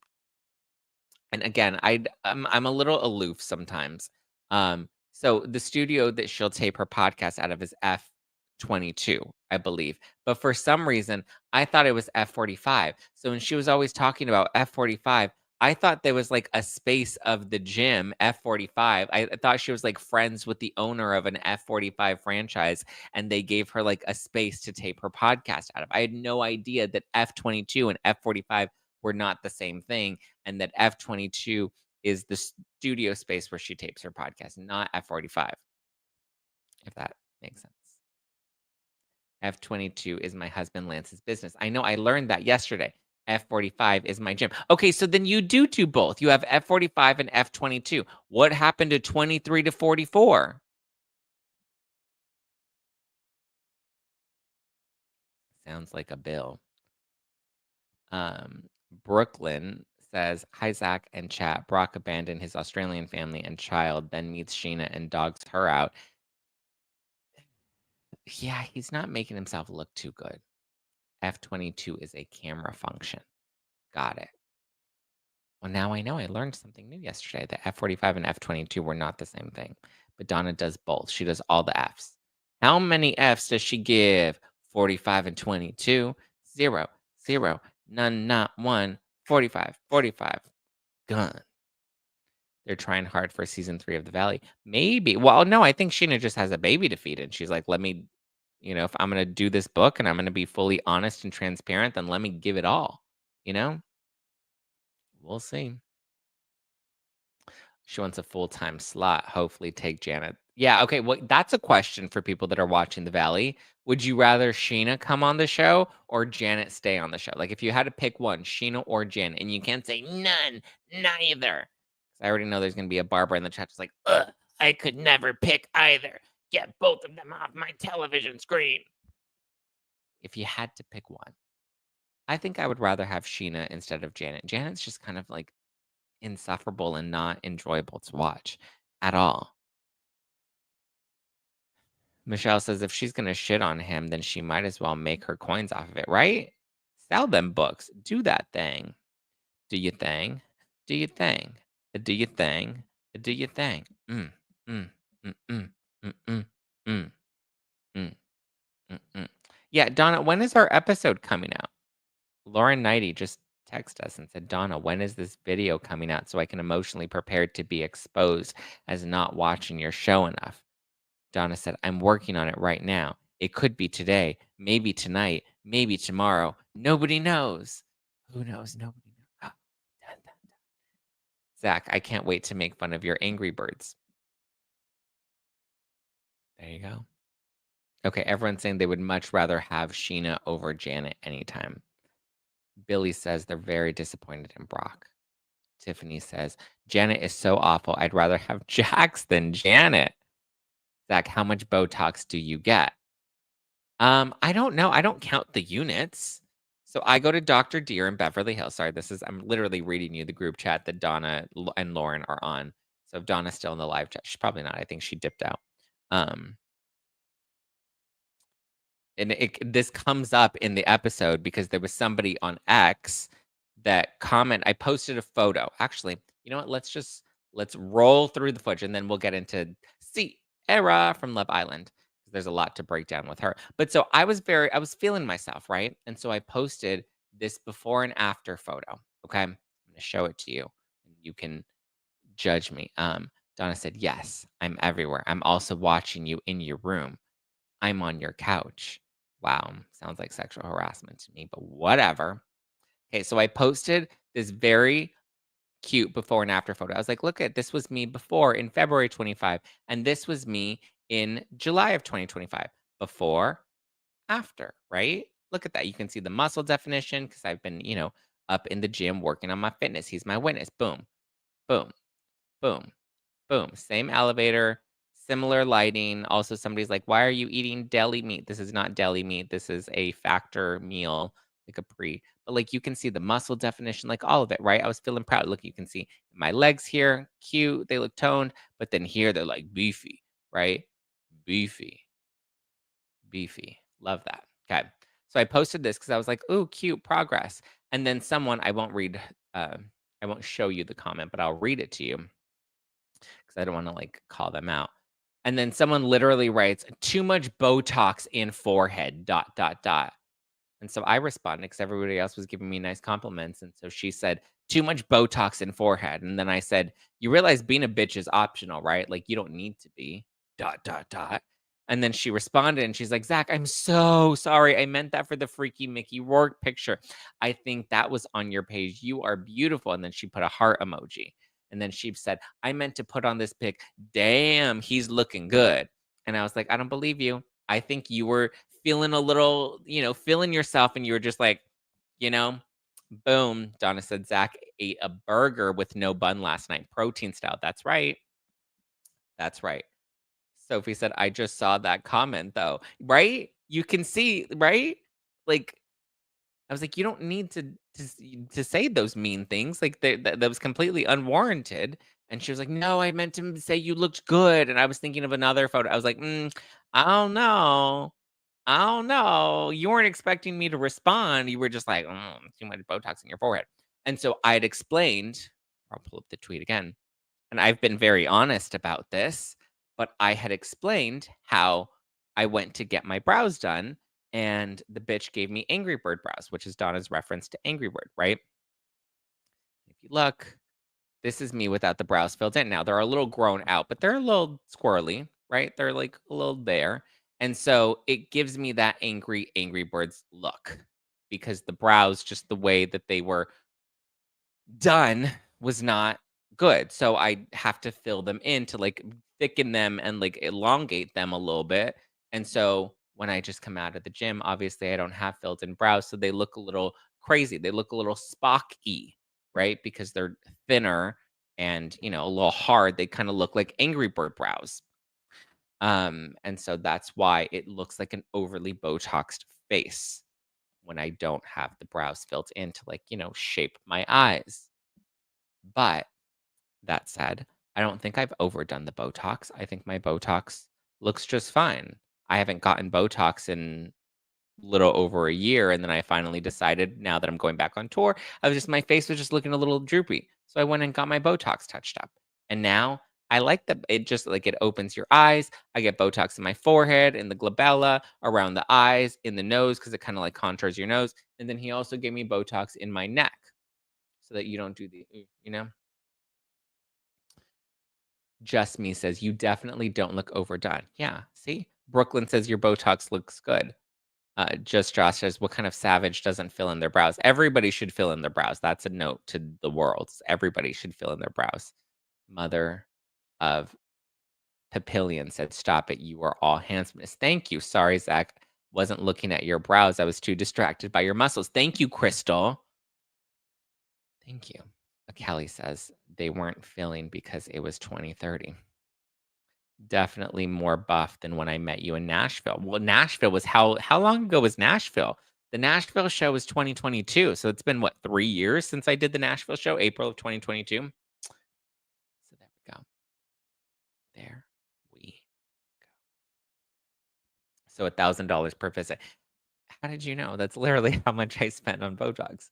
Speaker 1: And again, I'm a little aloof sometimes. So the studio that she'll tape her podcast out of is F22, I believe. But for some reason, I thought it was F45. So when she was always talking about F45, I thought there was like a space of the gym F45. I thought she was like friends with the owner of an F45 franchise and they gave her like a space to tape her podcast out of. I had no idea that F22 and F45 were not the same thing and that F22 is the studio space where she tapes her podcast, not F45, if that makes sense. F22 is my husband Lance's business. I know I learned that yesterday. F45 is my gym. Okay, so then you do both. You have F45 and F22. What happened to 23 to 44? Sounds like a bill. Um, Brooklyn says, "Hi, Zach and chat. Brock abandoned his Australian family and child, then meets Sheena and dogs her out. Yeah, he's not making himself look too good. F22 is a camera function. Got it. Well, now I know I learned something new yesterday. The F45 and F22 were not the same thing. But Donna does both. She does all the Fs. How many Fs does she give? 45 and 22? Zero, zero, none, not one. 45, 45. Gun. They're trying hard for season 3 of The Valley. Maybe. Well, no, I think Sheena just has a baby to feed, and she's like, "Let me if I'm gonna do this book and I'm gonna be fully honest and transparent, then let me give it all." You know? We'll see. She wants a full-time slot, hopefully take Janet. Yeah, okay, well, that's a question for people that are watching The Valley. Would you rather Sheena come on the show or Janet stay on the show? Like, if you had to pick one, Sheena or Janet, and you can't say none, neither. 'Cause I already know there's gonna be a Barbara in the chat just like, "Ugh, I could never pick either. Get both of them off my television screen." If you had to pick one, I think I would rather have Sheena instead of Janet. Janet's just kind of, like, insufferable and not enjoyable to watch at all. Michelle says if she's gonna shit on him, then she might as well make her coins off of it, right? Sell them books. Do that thing. Do your thing. Do your thing. Do your thing. Do your thing. Mm, mm, mm, mm, mm, mm, mm, mm, mm, mm. Yeah, Donna, when is our episode coming out? Lauren Knighty just texted us and said, Donna, when is this video coming out so I can emotionally prepare to be exposed as not watching your show enough? Donna said, I'm working on it right now. It could be today, maybe tonight, maybe tomorrow. Nobody knows. Who knows? Nobody knows. Dun, dun, dun. Zach, I can't wait to make fun of your Angry Birds. There you go. Okay, everyone's saying they would much rather have Scheana over Janet anytime. Billy says they're very disappointed in Brock. Tiffany says, Janet is so awful. I'd rather have Jax than Janet. Zach, how much Botox do you get? I don't know. I don't count the units. So I go to Dr. Deer in Beverly Hills. Sorry, I'm literally reading you the group chat that Donna and Lauren are on. So if Donna's still in the live chat, she's probably not. I think she dipped out. Um, and this comes up in the episode because there was somebody on X that I posted a photo. Actually, you know what? Let's roll through the footage and then we'll get into Cierra from Love Island. There's a lot to break down with her. But so I was feeling myself, right? And so I posted this before and after photo. Okay. I'm gonna show it to you. You can judge me. Donna said, yes, I'm everywhere. I'm also watching you in your room. I'm on your couch. Wow, sounds like sexual harassment to me, but whatever. Okay, so I posted this very cute before and after photo. I was like, look at this was me before in February 25, and this was me in July of 2025. Before, after, right? Look at that. You can see the muscle definition because I've been, up in the gym working on my fitness. He's my witness. Boom, boom, boom. Boom, same elevator, similar lighting. Also, somebody's like, "Why are you eating deli meat?" This is not deli meat. This is a factor meal, like a pre. But like you can see the muscle definition, like all of it, right? I was feeling proud. Look, you can see my legs here, cute. They look toned, but then here they're like beefy, right? Beefy, beefy. Love that. Okay. So I posted this because I was like, "Ooh, cute progress." And then someone, I won't show you the comment, but I'll read it to you because I don't want to like call them out. And then someone literally writes, too much Botox in forehead, dot, dot, dot. And so I responded because everybody else was giving me nice compliments. And so she said, too much Botox in forehead. And then I said, you realize being a bitch is optional, right? Like you don't need to be, dot, dot, dot. And then she responded and she's like, Zach, I'm so sorry. I meant that for the freaky Mickey Rourke picture. I think that was on your page. You are beautiful. And then she put a heart emoji. And then she said, I meant to put on this pic. Damn, he's looking good. And I was like, I don't believe you. I think you were feeling a little, feeling yourself and you were just like, you know, boom. Donna said Zach ate a burger with no bun last night, protein style. That's right. That's right. Sophie said, I just saw that comment though. Right? You can see, right? Like, I was like, you don't need to say those mean things. Like that was completely unwarranted. And she was like, no, I meant to say you looked good. And I was thinking of another photo. I was like, I don't know. I don't know. You weren't expecting me to respond. You were just like, too much Botox in your forehead. And so I had explained, I'll pull up the tweet again. And I've been very honest about this, but I had explained how I went to get my brows done and the bitch gave me Angry Bird brows, which is Donna's reference to Angry Bird, right? If you look, this is me without the brows filled in. Now they're a little grown out, but they're a little squirrely, right? They're like a little there. And so it gives me that Angry Birds look because the brows, just the way that they were done was not good. So I have to fill them in to like thicken them and like elongate them a little bit. And so when I just come out of the gym, obviously I don't have filled in brows. So they look a little crazy. They look a little Spock-y, right? Because they're thinner and a little hard. They kind of look like Angry Bird brows. And so that's why it looks like an overly Botoxed face when I don't have the brows filled in to like, shape my eyes. But that said, I don't think I've overdone the Botox. I think my Botox looks just fine. I haven't gotten Botox in little over a year, and then I finally decided now that I'm going back on tour, my face was just looking a little droopy. So I went and got my Botox touched up. And now I like that it just like it opens your eyes. I get Botox in my forehead, in the glabella, around the eyes, in the nose, because it kind of like contours your nose. And then he also gave me Botox in my neck so that you don't do the. Just me says, you definitely don't look overdone. Yeah. See? Brooklyn says your Botox looks good. Just Josh says, "What kind of savage doesn't fill in their brows?" Everybody should fill in their brows. That's a note to the world. Everybody should fill in their brows. Mother of Papillion said, "Stop it. You are all handsomeness." Thank you. Sorry, Zach. Wasn't looking at your brows. I was too distracted by your muscles. Thank you, Crystal. Thank you. Kelly says, they weren't filling because it was 2030. Definitely more buff than when I met you in Nashville. Well, Nashville was how long ago was Nashville? The Nashville show was 2022, so it's been, what, 3 years since I did the Nashville show? April of 2022? So there we go. There we go. So $1,000 per visit. How did you know? That's literally how much I spent on Botox.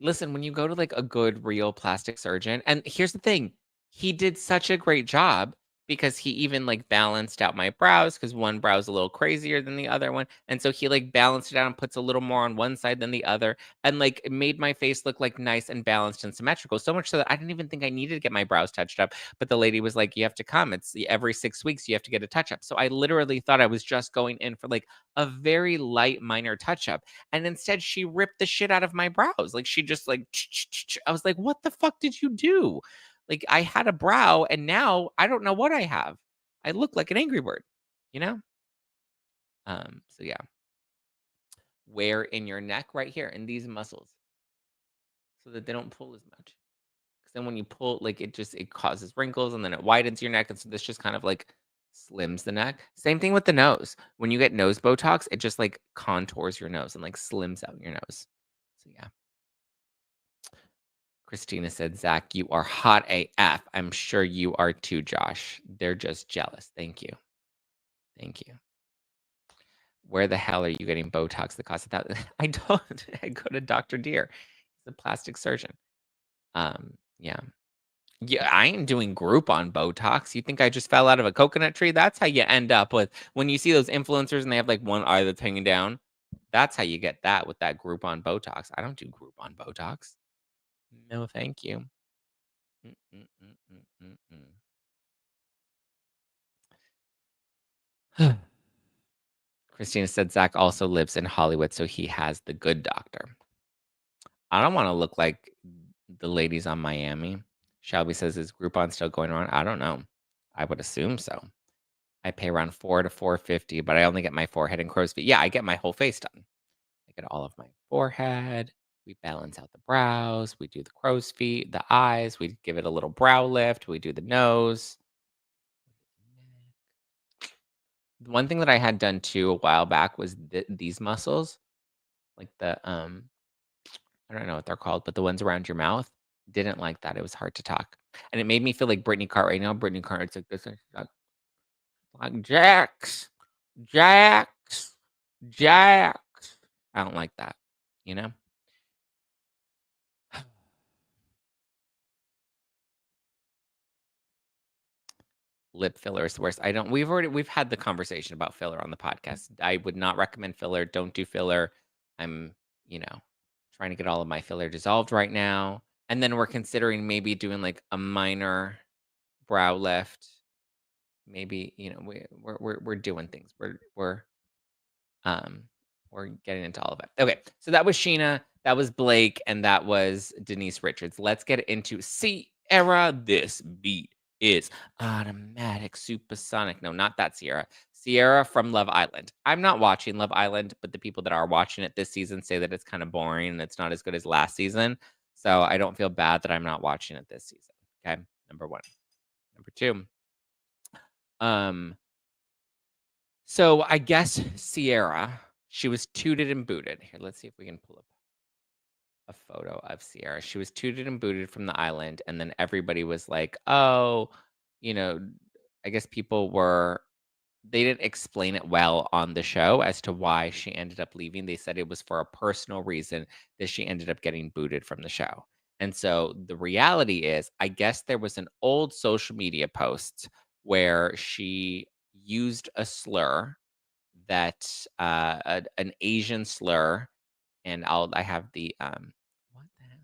Speaker 1: Listen, when you go to, like, a good real plastic surgeon, and here's the thing, he did such a great job because he even, like, balanced out my brows, because one brow's a little crazier than the other one, and so he, like, balanced it out and puts a little more on one side than the other, and, like, it made my face look, like, nice and balanced and symmetrical, so much so that I didn't even think I needed to get my brows touched up, but the lady was like, "You have to come. It's every 6 weeks, you have to get a touch-up." So I literally thought I was just going in for, like, a very light, minor touch-up, and instead she ripped the shit out of my brows. Like she just like I was like, "What the fuck did you do?" Like I had a brow and now I don't know what I have. I look like an angry bird, you know? So yeah. Where in your neck? Right here in these muscles so that they don't pull as much. Cuz then when you pull like it causes wrinkles and then it widens your neck and so this just kind of like slims the neck. Same thing with the nose. When you get nose Botox, it just like contours your nose and like slims out your nose. So yeah. Christina said, Zach, you are hot AF. I'm sure you are too, Josh. They're just jealous. Thank you. Thank you. Where the hell are you getting Botox that costs that? I don't. I go to Dr. Deer. He's a plastic surgeon. Yeah. Yeah, I ain't doing Groupon Botox. You think I just fell out of a coconut tree? That's how you end up with when you see those influencers and they have like one eye that's hanging down. That's how you get that with that Groupon Botox. I don't do Groupon Botox. No, thank you. Mm, mm, mm, mm, mm. Christina said Zach also lives in Hollywood, so he has the good doctor. I don't want to look like the ladies on Miami. Shelby says, is Groupon still going on? I don't know. I would assume so. I pay around $4 to $4.50, but I only get my forehead and crow's feet. Yeah, I get my whole face done. I get all of my forehead. We balance out the brows. We do the crow's feet, the eyes. We give it a little brow lift. We do the nose. One thing that I had done too a while back was these muscles, like I don't know what they're called, but the ones around your mouth. Didn't like that. It was hard to talk, and it made me feel like Brittany Cart right now. Brittany Cart's like this, and she's like Jax, Jax, Jax. I don't like that, you know. Lip filler is the worst. I don't. We've had the conversation about filler on the podcast. I would not recommend filler. Don't do filler. I'm trying to get all of my filler dissolved right now, and then we're considering maybe doing like a minor brow lift. Maybe we're doing things. Um we're getting into all of it. Okay, so that was Scheana, that was Blake, and that was Denise Richards. Let's get into Cierra. This beat is automatic, supersonic. No, not that Cierra. Cierra from Love Island. I'm not watching Love Island, but the people that are watching it this season say that it's kind of boring and it's not as good as last season. So I don't feel bad that I'm not watching it this season. Okay, number one. Number two. So I guess Cierra, she was tooted and booted. Here, let's see if we can pull up a photo of Cierra. She was tooted and booted from the island, and then everybody was like, "Oh, you know," I guess people were they didn't explain it well on the show as to why she ended up leaving. They said it was for a personal reason that she ended up getting booted from the show. And so the reality is, I guess there was an old social media post where she used a slur that an Asian slur, and I have the what the hell?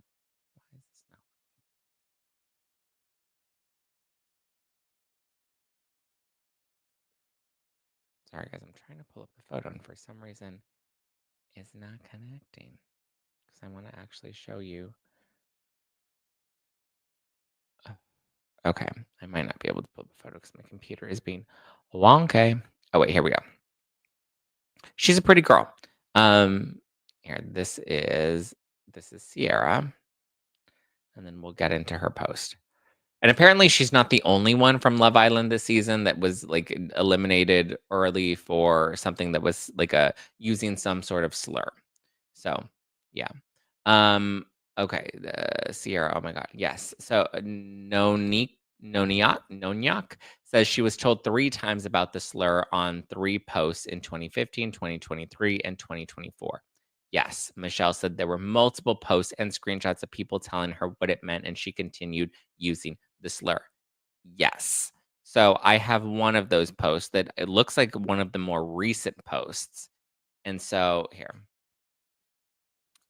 Speaker 1: Why is this not? Sorry guys, I'm trying to pull up the photo and for some reason it's not connecting because I want to actually show you. Oh, okay, I might not be able to pull up the photo because my computer is being wonky. Oh wait, here we go. She's a pretty girl. Here, this is Cierra, and then we'll get into her post. And apparently she's not the only one from Love Island this season that was, like, eliminated early for something that was, like, a using some sort of slur. So, yeah. Um, okay, the Sierra, oh my god, yes. So, Noniak says she was told 3 times about the slur on 3 posts in 2015, 2023, and 2024. Yes, Michelle said there were multiple posts and screenshots of people telling her what it meant, and she continued using the slur. Yes. So I have one of those posts that it looks like one of the more recent posts. And so here,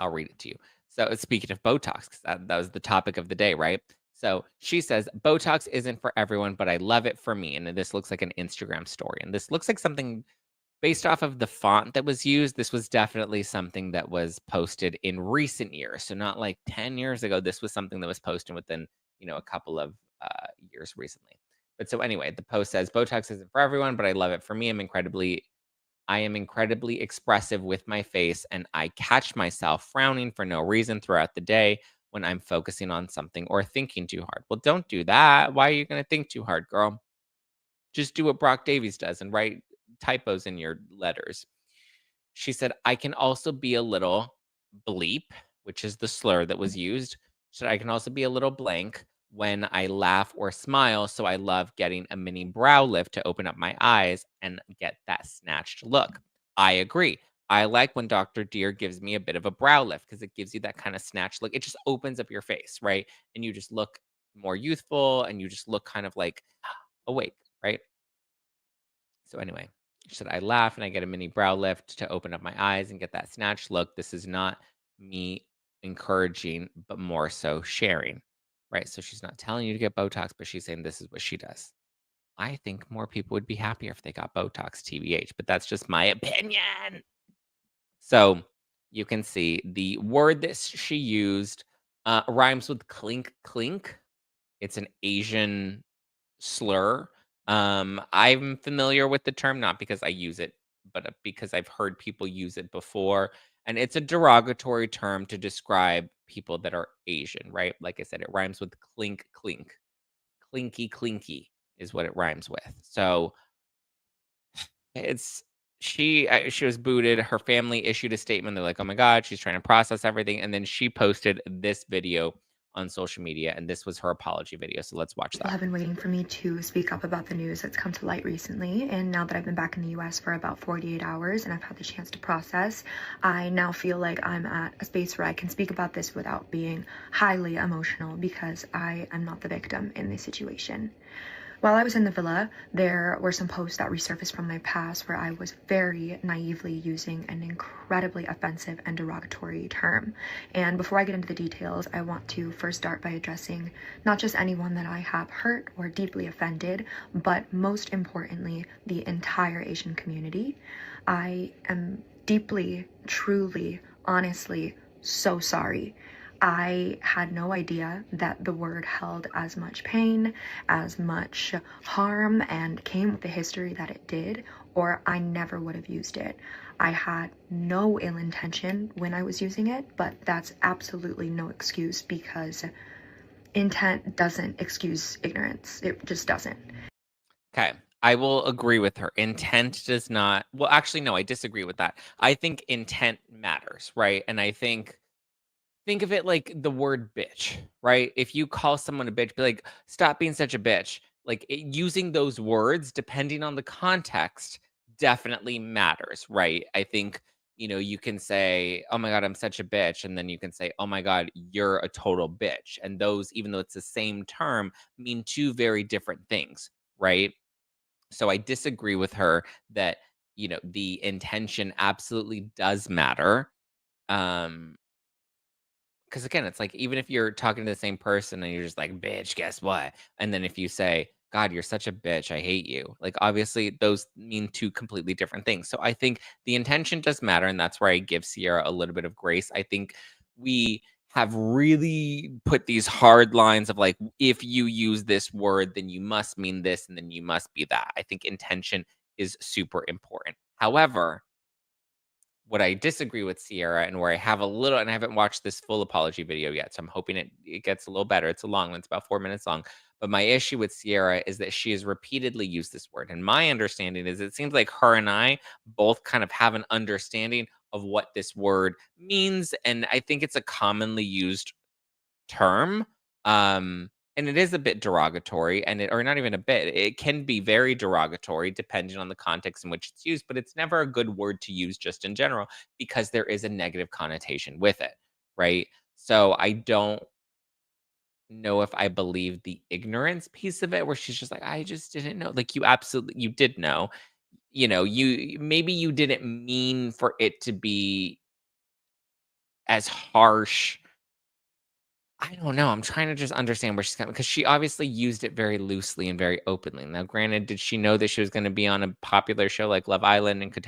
Speaker 1: I'll read it to you. So speaking of Botox, 'cause that was the topic of the day, right? So she says, Botox isn't for everyone, but I love it for me. And this looks like an Instagram story. And this looks like something based off of the font that was used. This was definitely something that was posted in recent years. So not like 10 years ago. This was something that was posted within, a couple of years recently. But so anyway, the post says Botox isn't for everyone, but I love it for me. I am incredibly expressive with my face, and I catch myself frowning for no reason throughout the day when I'm focusing on something or thinking too hard. Well, don't do that. Why are you going to think too hard, girl? Just do what Brock Davies does and write typos in your letters. She said, I can also be a little bleep, which is the slur that was used. She said, I can also be a little blank when I laugh or smile. So I love getting a mini brow lift to open up my eyes and get that snatched look. I agree. I like when Dr. Deer gives me a bit of a brow lift because it gives you that kind of snatched look. It just opens up your face, right? And you just look more youthful and you just look kind of like awake, right? So anyway, she said, I laugh and I get a mini brow lift to open up my eyes and get that snatched look. This is not me encouraging, but more so sharing. Right. So she's not telling you to get Botox, but she's saying this is what she does. I think more people would be happier if they got Botox, TBH, but that's just my opinion. So you can see the word that she used rhymes with clink, clink. It's an Asian slur. I'm familiar with the term, not because I use it, but because I've heard people use it before. And it's a derogatory term to describe people that are Asian, right? Like I said, it rhymes with clink, clink. Clinky, clinky is what it rhymes with. So it's she was booted. Her family issued a statement. They're like, "Oh my god, she's trying to process everything." And then she posted this video on social media, and this was her apology video. So let's watch
Speaker 2: People
Speaker 1: that.
Speaker 2: have been waiting for me to speak up about the news that's come to light recently, and now that I've been back in the US for about 48 hours and I've had the chance to process, I now feel like I'm at a space where I can speak about this without being highly emotional because I am not the victim in this situation. While I was in the villa, there were some posts that resurfaced from my past where I was very naively using an incredibly offensive and derogatory term. And before I get into the details, I want to first start by addressing not just anyone that I have hurt or deeply offended, but most importantly, the entire Asian community. I am deeply, truly, honestly so sorry. I had no idea that the word held as much pain, as much harm, and came with the history that it did, or I never would have used it. I had no ill intention when I was using it, but that's absolutely no excuse because intent doesn't excuse ignorance. It just doesn't.
Speaker 1: Okay. I will agree with her. Intent does not, well, actually, no, I disagree with that. I think intent matters, right? And I think of it like the word bitch, right? If you call someone a bitch, be like, stop being such a bitch. like using those words depending on the context definitely matters, right? I think, you can say, "Oh my god, I'm such a bitch," and then you can say, "Oh my god, you're a total bitch." And those, even though it's the same term, mean two very different things, right? So I disagree with her that, the intention absolutely does matter. Um, because again, it's like, even if you're talking to the same person and you're just like, "Bitch, guess what?" And then if you say, "God, you're such a bitch. I hate you." Like, obviously, those mean two completely different things. So I think the intention does matter, and that's where I give Cierra a little bit of grace. I think we have really put these hard lines of like, if you use this word, then you must mean this, and then you must be that. I think intention is super important. However, what I disagree with Sierra, and where I have a little, and I haven't watched this full apology video yet, so I'm hoping it gets a little better. It's a long one, it's about 4 minutes long. But my issue with Sierra is that she has repeatedly used this word. And my understanding is, it seems like her and I both kind of have an understanding of what this word means. And I think it's a commonly used term. And it is a bit derogatory, or not even a bit. It can be very derogatory depending on the context in which it's used, but it's never a good word to use just in general, because there is a negative connotation with it, right? So I don't know if I believe the ignorance piece of it, where she's just like, "I just didn't know." Like, you did know. Maybe you didn't mean for it to be as harsh. I don't know. I'm trying to just understand where she's coming, because she obviously used it very loosely and very openly. Now, granted, did she know that she was going to be on a popular show like Love Island and could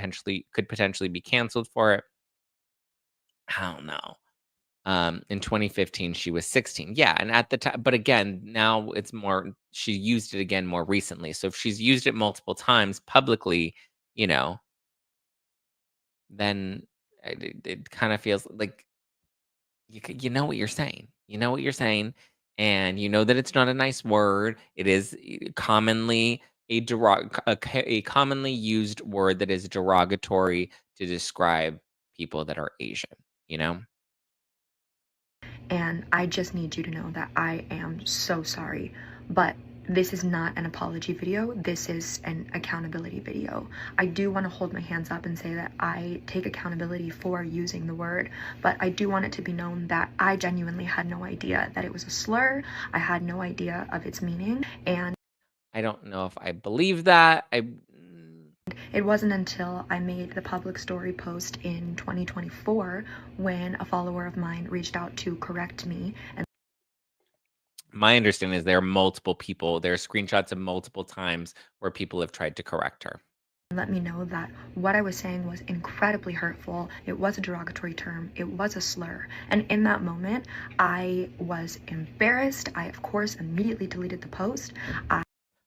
Speaker 1: potentially be canceled for it? I don't know. In 2015, she was 16. Yeah, and at the time, but again, now it's more. She used it again more recently. So if she's used it multiple times publicly, you know, then it kind of feels like you know what you're saying. You know what you're saying, and you know that it's not a nice word. It is commonly a commonly used word that is derogatory to describe people that are Asian, you know?
Speaker 2: And I just need you to know that I am so sorry, but this is not an apology video. This is an accountability video. I do want to hold my hands up and say that I take accountability for using the word, but I do want it to be known that I genuinely had no idea that it was a slur. I had no idea of its meaning, and
Speaker 1: I don't know if I believe that.
Speaker 2: it wasn't until I made the public story post in 2024 when a follower of mine reached out to correct me and
Speaker 1: My understanding is there are multiple people. There are screenshots of multiple times where people have tried to correct her.
Speaker 2: let me know that what I was saying was incredibly hurtful. It was a derogatory term. It was a slur. And in that moment, I was embarrassed. I, of course, immediately deleted the post.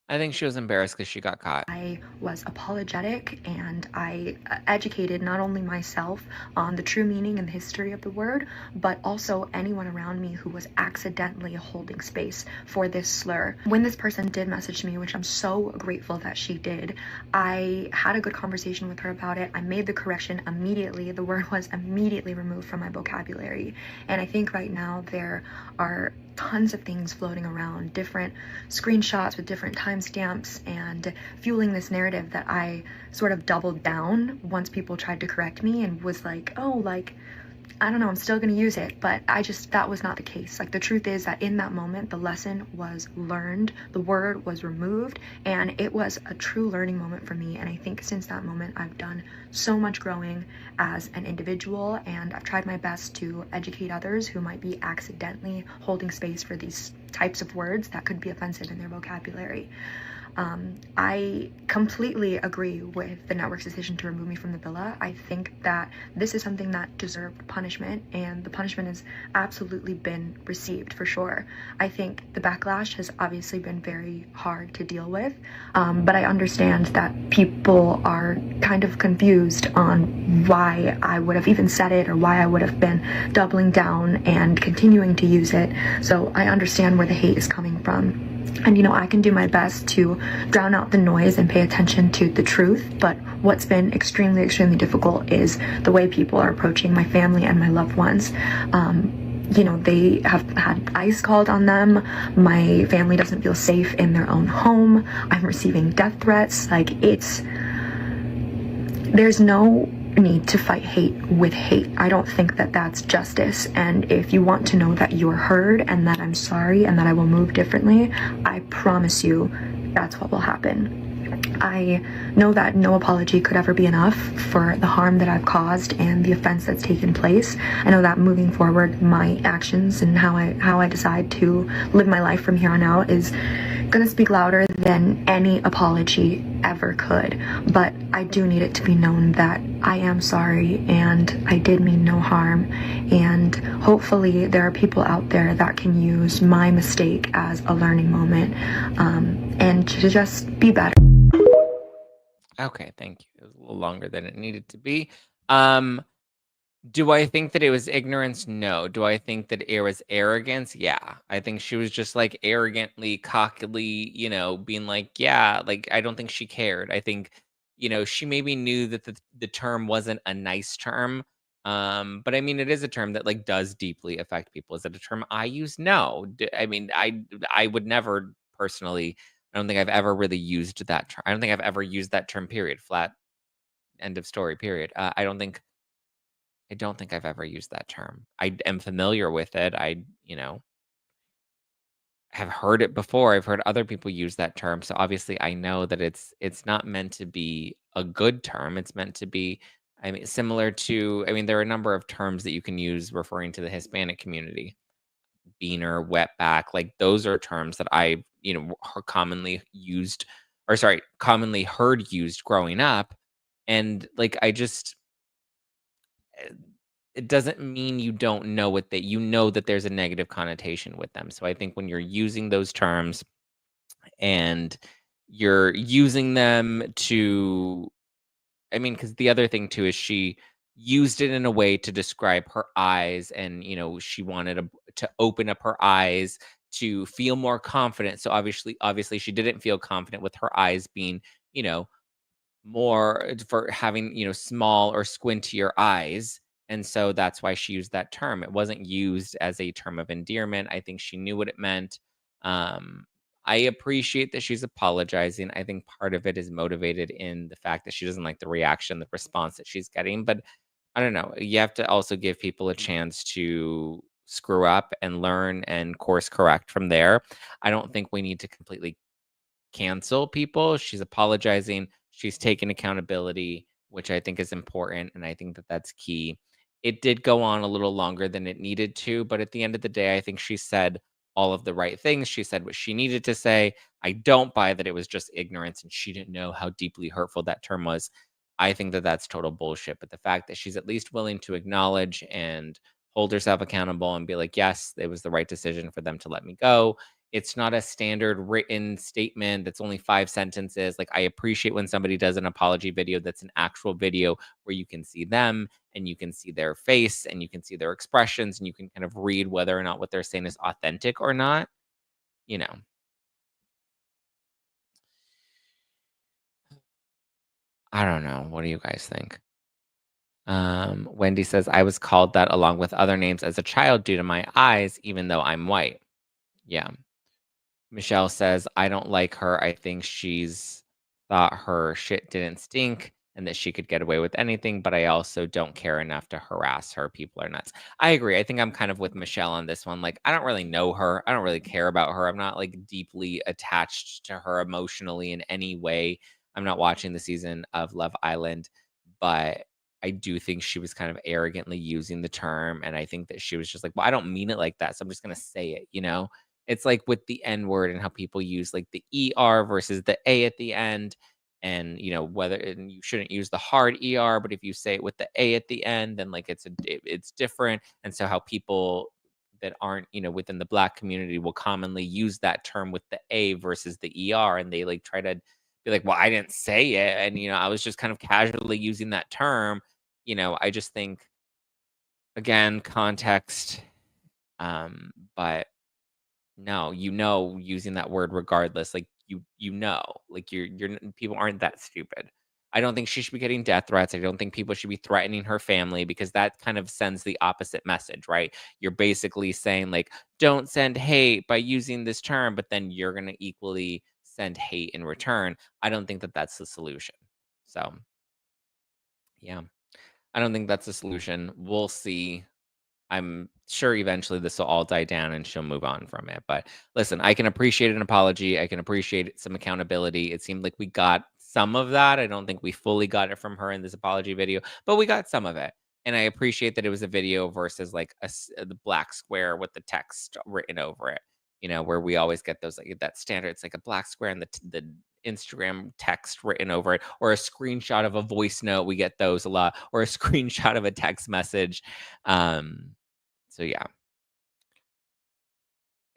Speaker 1: I think she was embarrassed because she got caught.
Speaker 2: I was apologetic, and I educated not only myself on the true meaning and the history of the word, but also anyone around me who was accidentally holding space for this slur. When this person did message me, which I'm so grateful that she did, I had a good conversation with her about it. I made the correction immediately. The word was immediately removed from my vocabulary. And I think right now there are tons of things floating around, different screenshots with different timestamps, and fueling this narrative that I sort of doubled down once people tried to correct me and was like, "Oh, like, I don't know, I'm still gonna use it." But that was not the case. Like, the truth is that in that moment, the lesson was learned, the word was removed, and it was a true learning moment for me. And I think since that moment, I've done so much growing as an individual, and I've tried my best to educate others who might be accidentally holding space for these types of words that could be offensive in their vocabulary. I completely agree with the network's decision to remove me from the villa. I think that this is something that deserved punishment, and the punishment has absolutely been received for sure. I think the backlash has obviously been very hard to deal with, but I understand that people are kind of confused on why I would have even said it, or why I would have been doubling down and continuing to use it. So I understand where the hate is coming from. And, I can do my best to drown out the noise and pay attention to the truth. But what's been extremely, extremely difficult is the way people are approaching my family and my loved ones. they have had ICE called on them. My family doesn't feel safe in their own home. I'm receiving death threats. There's no need to fight hate with hate. I don't think that that's justice. And if you want to know that you're heard and that I'm sorry and that I will move differently, I promise you that's what will happen. I know that no apology could ever be enough for the harm that I've caused and the offense that's taken place. I know that moving forward, my actions and how I decide to live my life from here on out is gonna speak louder than any apology ever could. But I do need it to be known that I am sorry and I did mean no harm. And hopefully there are people out there that can use my mistake as a learning moment, and to just be better.
Speaker 1: Okay, thank you. It was a little longer than it needed to be. Um, do I think that it was ignorance? No. Do I think that it was arrogance? Yeah. I think she was just like arrogantly, cockily, being like, yeah, like I don't think she cared. I think, she maybe knew that the term wasn't a nice term. But I mean, it is a term that like does deeply affect people. Is it a term I use? No. I mean, I would never personally. I don't think I've ever really used that term. I don't think I've ever used that term. Period. Flat. End of story. Period. I don't think I've ever used that term. I am familiar with it. Have heard it before. I've heard other people use that term. So obviously I know that it's not meant to be a good term. It's meant to be, I mean, similar to, I mean, there are a number of terms that you can use referring to the Hispanic community. Beaner, wetback, like those are terms that I, commonly used, or sorry, commonly heard used growing up. And like I just eh, it doesn't mean you don't know what they you know that there's a negative connotation with them. So I think when you're using those terms and you're using them to, I mean, because the other thing too is she used it in a way to describe her eyes, and she wanted to open up her eyes to feel more confident. So obviously she didn't feel confident with her eyes being, you know, more for having, small or squintier eyes. And so that's why she used that term. It wasn't used as a term of endearment. I think she knew what it meant. Um, I appreciate that she's apologizing. I think part of it is motivated in the fact that she doesn't like the reaction, the response that she's getting. But I don't know. You have to also give people a chance to screw up and learn and course correct from there. I don't think we need to completely cancel people. She's apologizing. She's taking accountability, which I think is important. And I think that that's key. It did go on a little longer than it needed to, but at the end of the day, I think she said all of the right things. She said what she needed to say. I don't buy that it was just ignorance and she didn't know how deeply hurtful that term was. I think that that's total bullshit. But the fact that she's at least willing to acknowledge and hold herself accountable and be like, yes, it was the right decision for them to let me go. It's not a standard written statement that's only 5 sentences. Like, I appreciate when somebody does an apology video that's an actual video where you can see them and you can see their face and you can see their expressions and you can kind of read whether or not what they're saying is authentic or not, you know. I don't know. What do you guys think? Wendy says, I was called that along with other names as a child due to my eyes, even though I'm white. Yeah. Michelle says, I don't like her. I think she's thought her shit didn't stink and that she could get away with anything, but I also don't care enough to harass her. People are nuts. I agree. I think I'm kind of with Michelle on this one. Like, I don't really know her. I don't really care about her. I'm not like deeply attached to her emotionally in any way. I'm not watching the season of Love Island, but I do think she was kind of arrogantly using the term. And I think that she was just like, well, I don't mean it like that. So I'm just going to say it. It's like with the N word and how people use like the ER versus the A at the end. And whether and you shouldn't use the hard ER, but if you say it with the A at the end, then like it's different. And so how people that aren't within the Black community will commonly use that term with the A versus the ER, and they like try to be like, well, I didn't say it, and I was just kind of casually using that term. I just think, again, context. But no, using that word regardless, like, like, people aren't that stupid. I don't think she should be getting death threats. I don't think people should be threatening her family because that kind of sends the opposite message, right? You're basically saying, like, don't send hate by using this term, but then you're going to equally send hate in return. I don't think that that's the solution. So, yeah, I don't think that's the solution. We'll see. I'm sure eventually this will all die down and she'll move on from it. But listen, I can appreciate an apology. I can appreciate some accountability. It seemed like we got some of that. I don't think we fully got it from her in this apology video, but we got some of it. And I appreciate that it was a video versus like the black square with the text written over it. You know, where we always get those like that standard. It's like a black square and the Instagram text written over it, or a screenshot of a voice note. We get those a lot, or a screenshot of a text message. So yeah,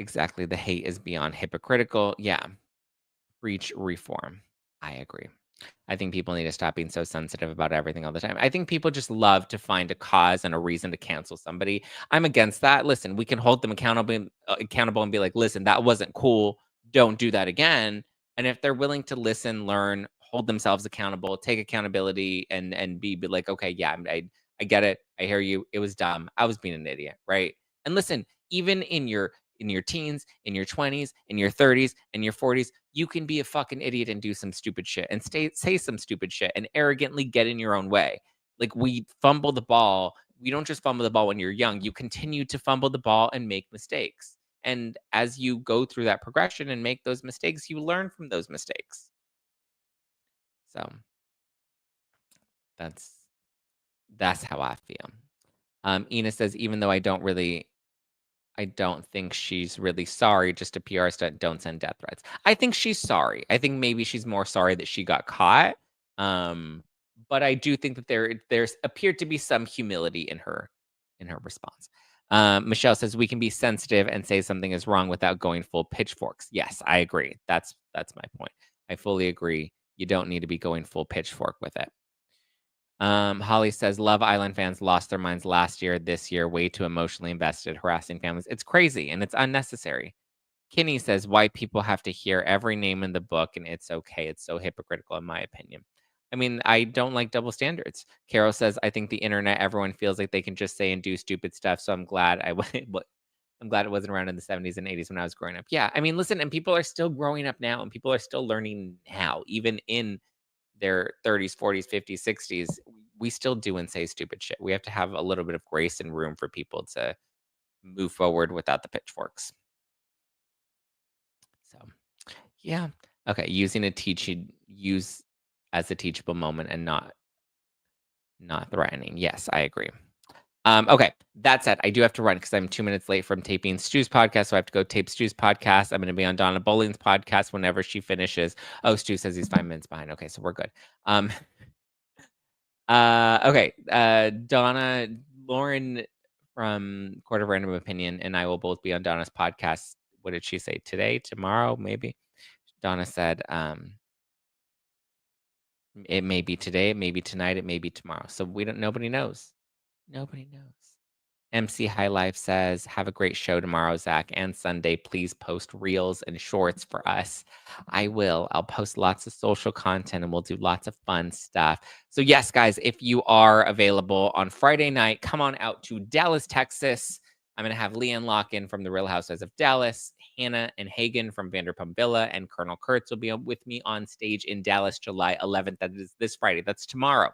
Speaker 1: exactly. The hate is beyond hypocritical. Yeah, preach reform. I agree. I think people need to stop being so sensitive about everything all the time. I think people just love to find a cause and a reason to cancel somebody. I'm against that. Listen, we can hold them accountable and be like, listen, that wasn't cool. Don't do that again. And if they're willing to listen, learn, hold themselves accountable, take accountability, and be like, okay, yeah, I get it. I hear you. It was dumb. I was being an idiot, right? And listen, even in your teens, in your 20s, in your 30s, in your 40s, you can be a fucking idiot and do some stupid shit and say some stupid shit and arrogantly get in your own way. Like we fumble the ball. We don't just fumble the ball when you're young. You continue to fumble the ball and make mistakes. And as you go through that progression and make those mistakes, you learn from those mistakes. So that's how I feel. Ina says, even though I don't think she's really sorry, just a PR stunt, don't send death threats. I think she's sorry. I think maybe she's more sorry that she got caught. But I do think that there's appeared to be some humility in her response. Michelle says we can be sensitive and say something is wrong without going full pitchforks. Yes, I agree. That's my point. I fully agree. You don't need to be going full pitchfork with it. Holly says Love Island fans lost their minds last year, this year, way too emotionally invested, harassing families. It's crazy and it's unnecessary. Kinney says white people have to hear every name in the book and it's okay. It's so hypocritical in my opinion. I mean, I don't like double standards. Carol says I think the internet, everyone feels like they can just say and do stupid stuff. So I'm glad I'm glad it wasn't around in the 70s and 80s when I was growing up. Yeah, I mean, listen, and people are still growing up now and people are still learning now, even in their 30s, 40s, 50s, 60s, we still do and say stupid shit. We have to have a little bit of grace and room for people to move forward without the pitchforks. So, yeah. Okay, use as a teachable moment and not threatening. Yes, I agree. Okay, that said, I do have to run because I'm 2 minutes late from taping Stu's podcast, so I have to go tape Stu's podcast. I'm going to be on Donna Bowling's podcast whenever she finishes. Oh, Stu says he's 5 minutes behind. Okay, so we're good. Okay, Donna, Lauren from Court of Random Opinion and I will both be on Donna's podcast. What did she say? Today, tomorrow, maybe? Donna said, it may be today, it may be tonight, it may be tomorrow. So nobody knows. Nobody knows. MC High Life says, have a great show tomorrow, Zack, and Sunday. Please post reels and shorts for us. I will. I'll post lots of social content and we'll do lots of fun stuff. So, yes, guys, if you are available on Friday night, come on out to Dallas, Texas. I'm going to have Leanne Locken from The Real Housewives of Dallas, Hannah and Hagen from Vanderpump Villa, and Colonel Kurtz will be with me on stage in Dallas, July 11th. That is this Friday. That's tomorrow.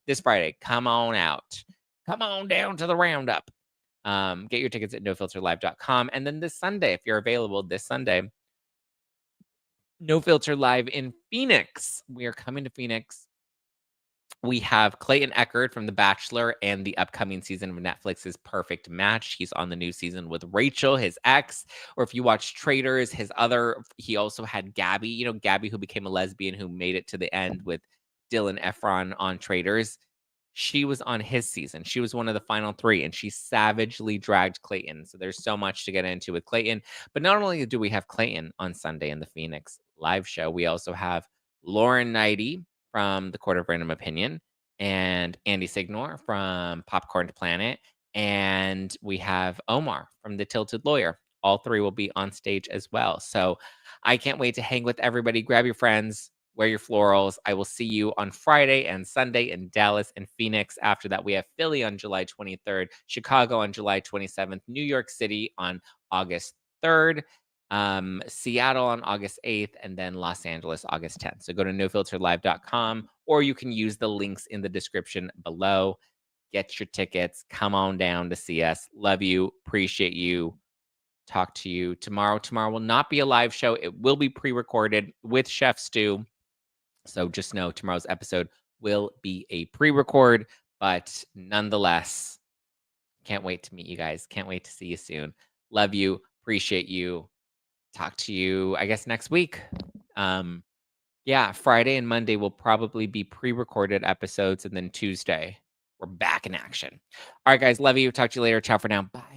Speaker 1: This Friday, come on out. Come on down to the roundup. Get your tickets at nofilterlive.com. And then this Sunday, if you're available this Sunday, No Filter Live in Phoenix. We are coming to Phoenix. We have Clayton Echard from The Bachelor and the upcoming season of Netflix's Perfect Match. He's on the new season with Rachel, his ex. Or if you watch Traitors, he also had Gabby, Gabby, who became a lesbian, who made it to the end with Dylan Efron on Traitors. She was on his season. She was one of the final 3, and she savagely dragged Clayton. So there's so much to get into with Clayton. But not only do we have Clayton on Sunday in the Phoenix live show, we also have Lauren Knighty from The Court of Random Opinion and Andy Signor from Popcorn Planet. And we have Omar from The Tilted Lawyer. All 3 will be on stage as well. So I can't wait to hang with everybody. Grab your friends. Wear your florals. I will see you on Friday and Sunday in Dallas and Phoenix. After that, we have Philly on July 23rd, Chicago on July 27th, New York City on August 3rd, Seattle on August 8th, and then Los Angeles August 10th. So go to nofilterlive.com, or you can use the links in the description below. Get your tickets. Come on down to see us. Love you. Appreciate you. Talk to you tomorrow. Tomorrow will not be a live show. It will be pre-recorded with Chef Stu. So just know tomorrow's episode will be a pre-record, but nonetheless, can't wait to meet you guys. Can't wait to see you soon. Love you. Appreciate you. Talk to you, I guess, next week. Yeah, Friday and Monday will probably be pre-recorded episodes, and then Tuesday, we're back in action. All right, guys, love you. Talk to you later. Ciao for now. Bye.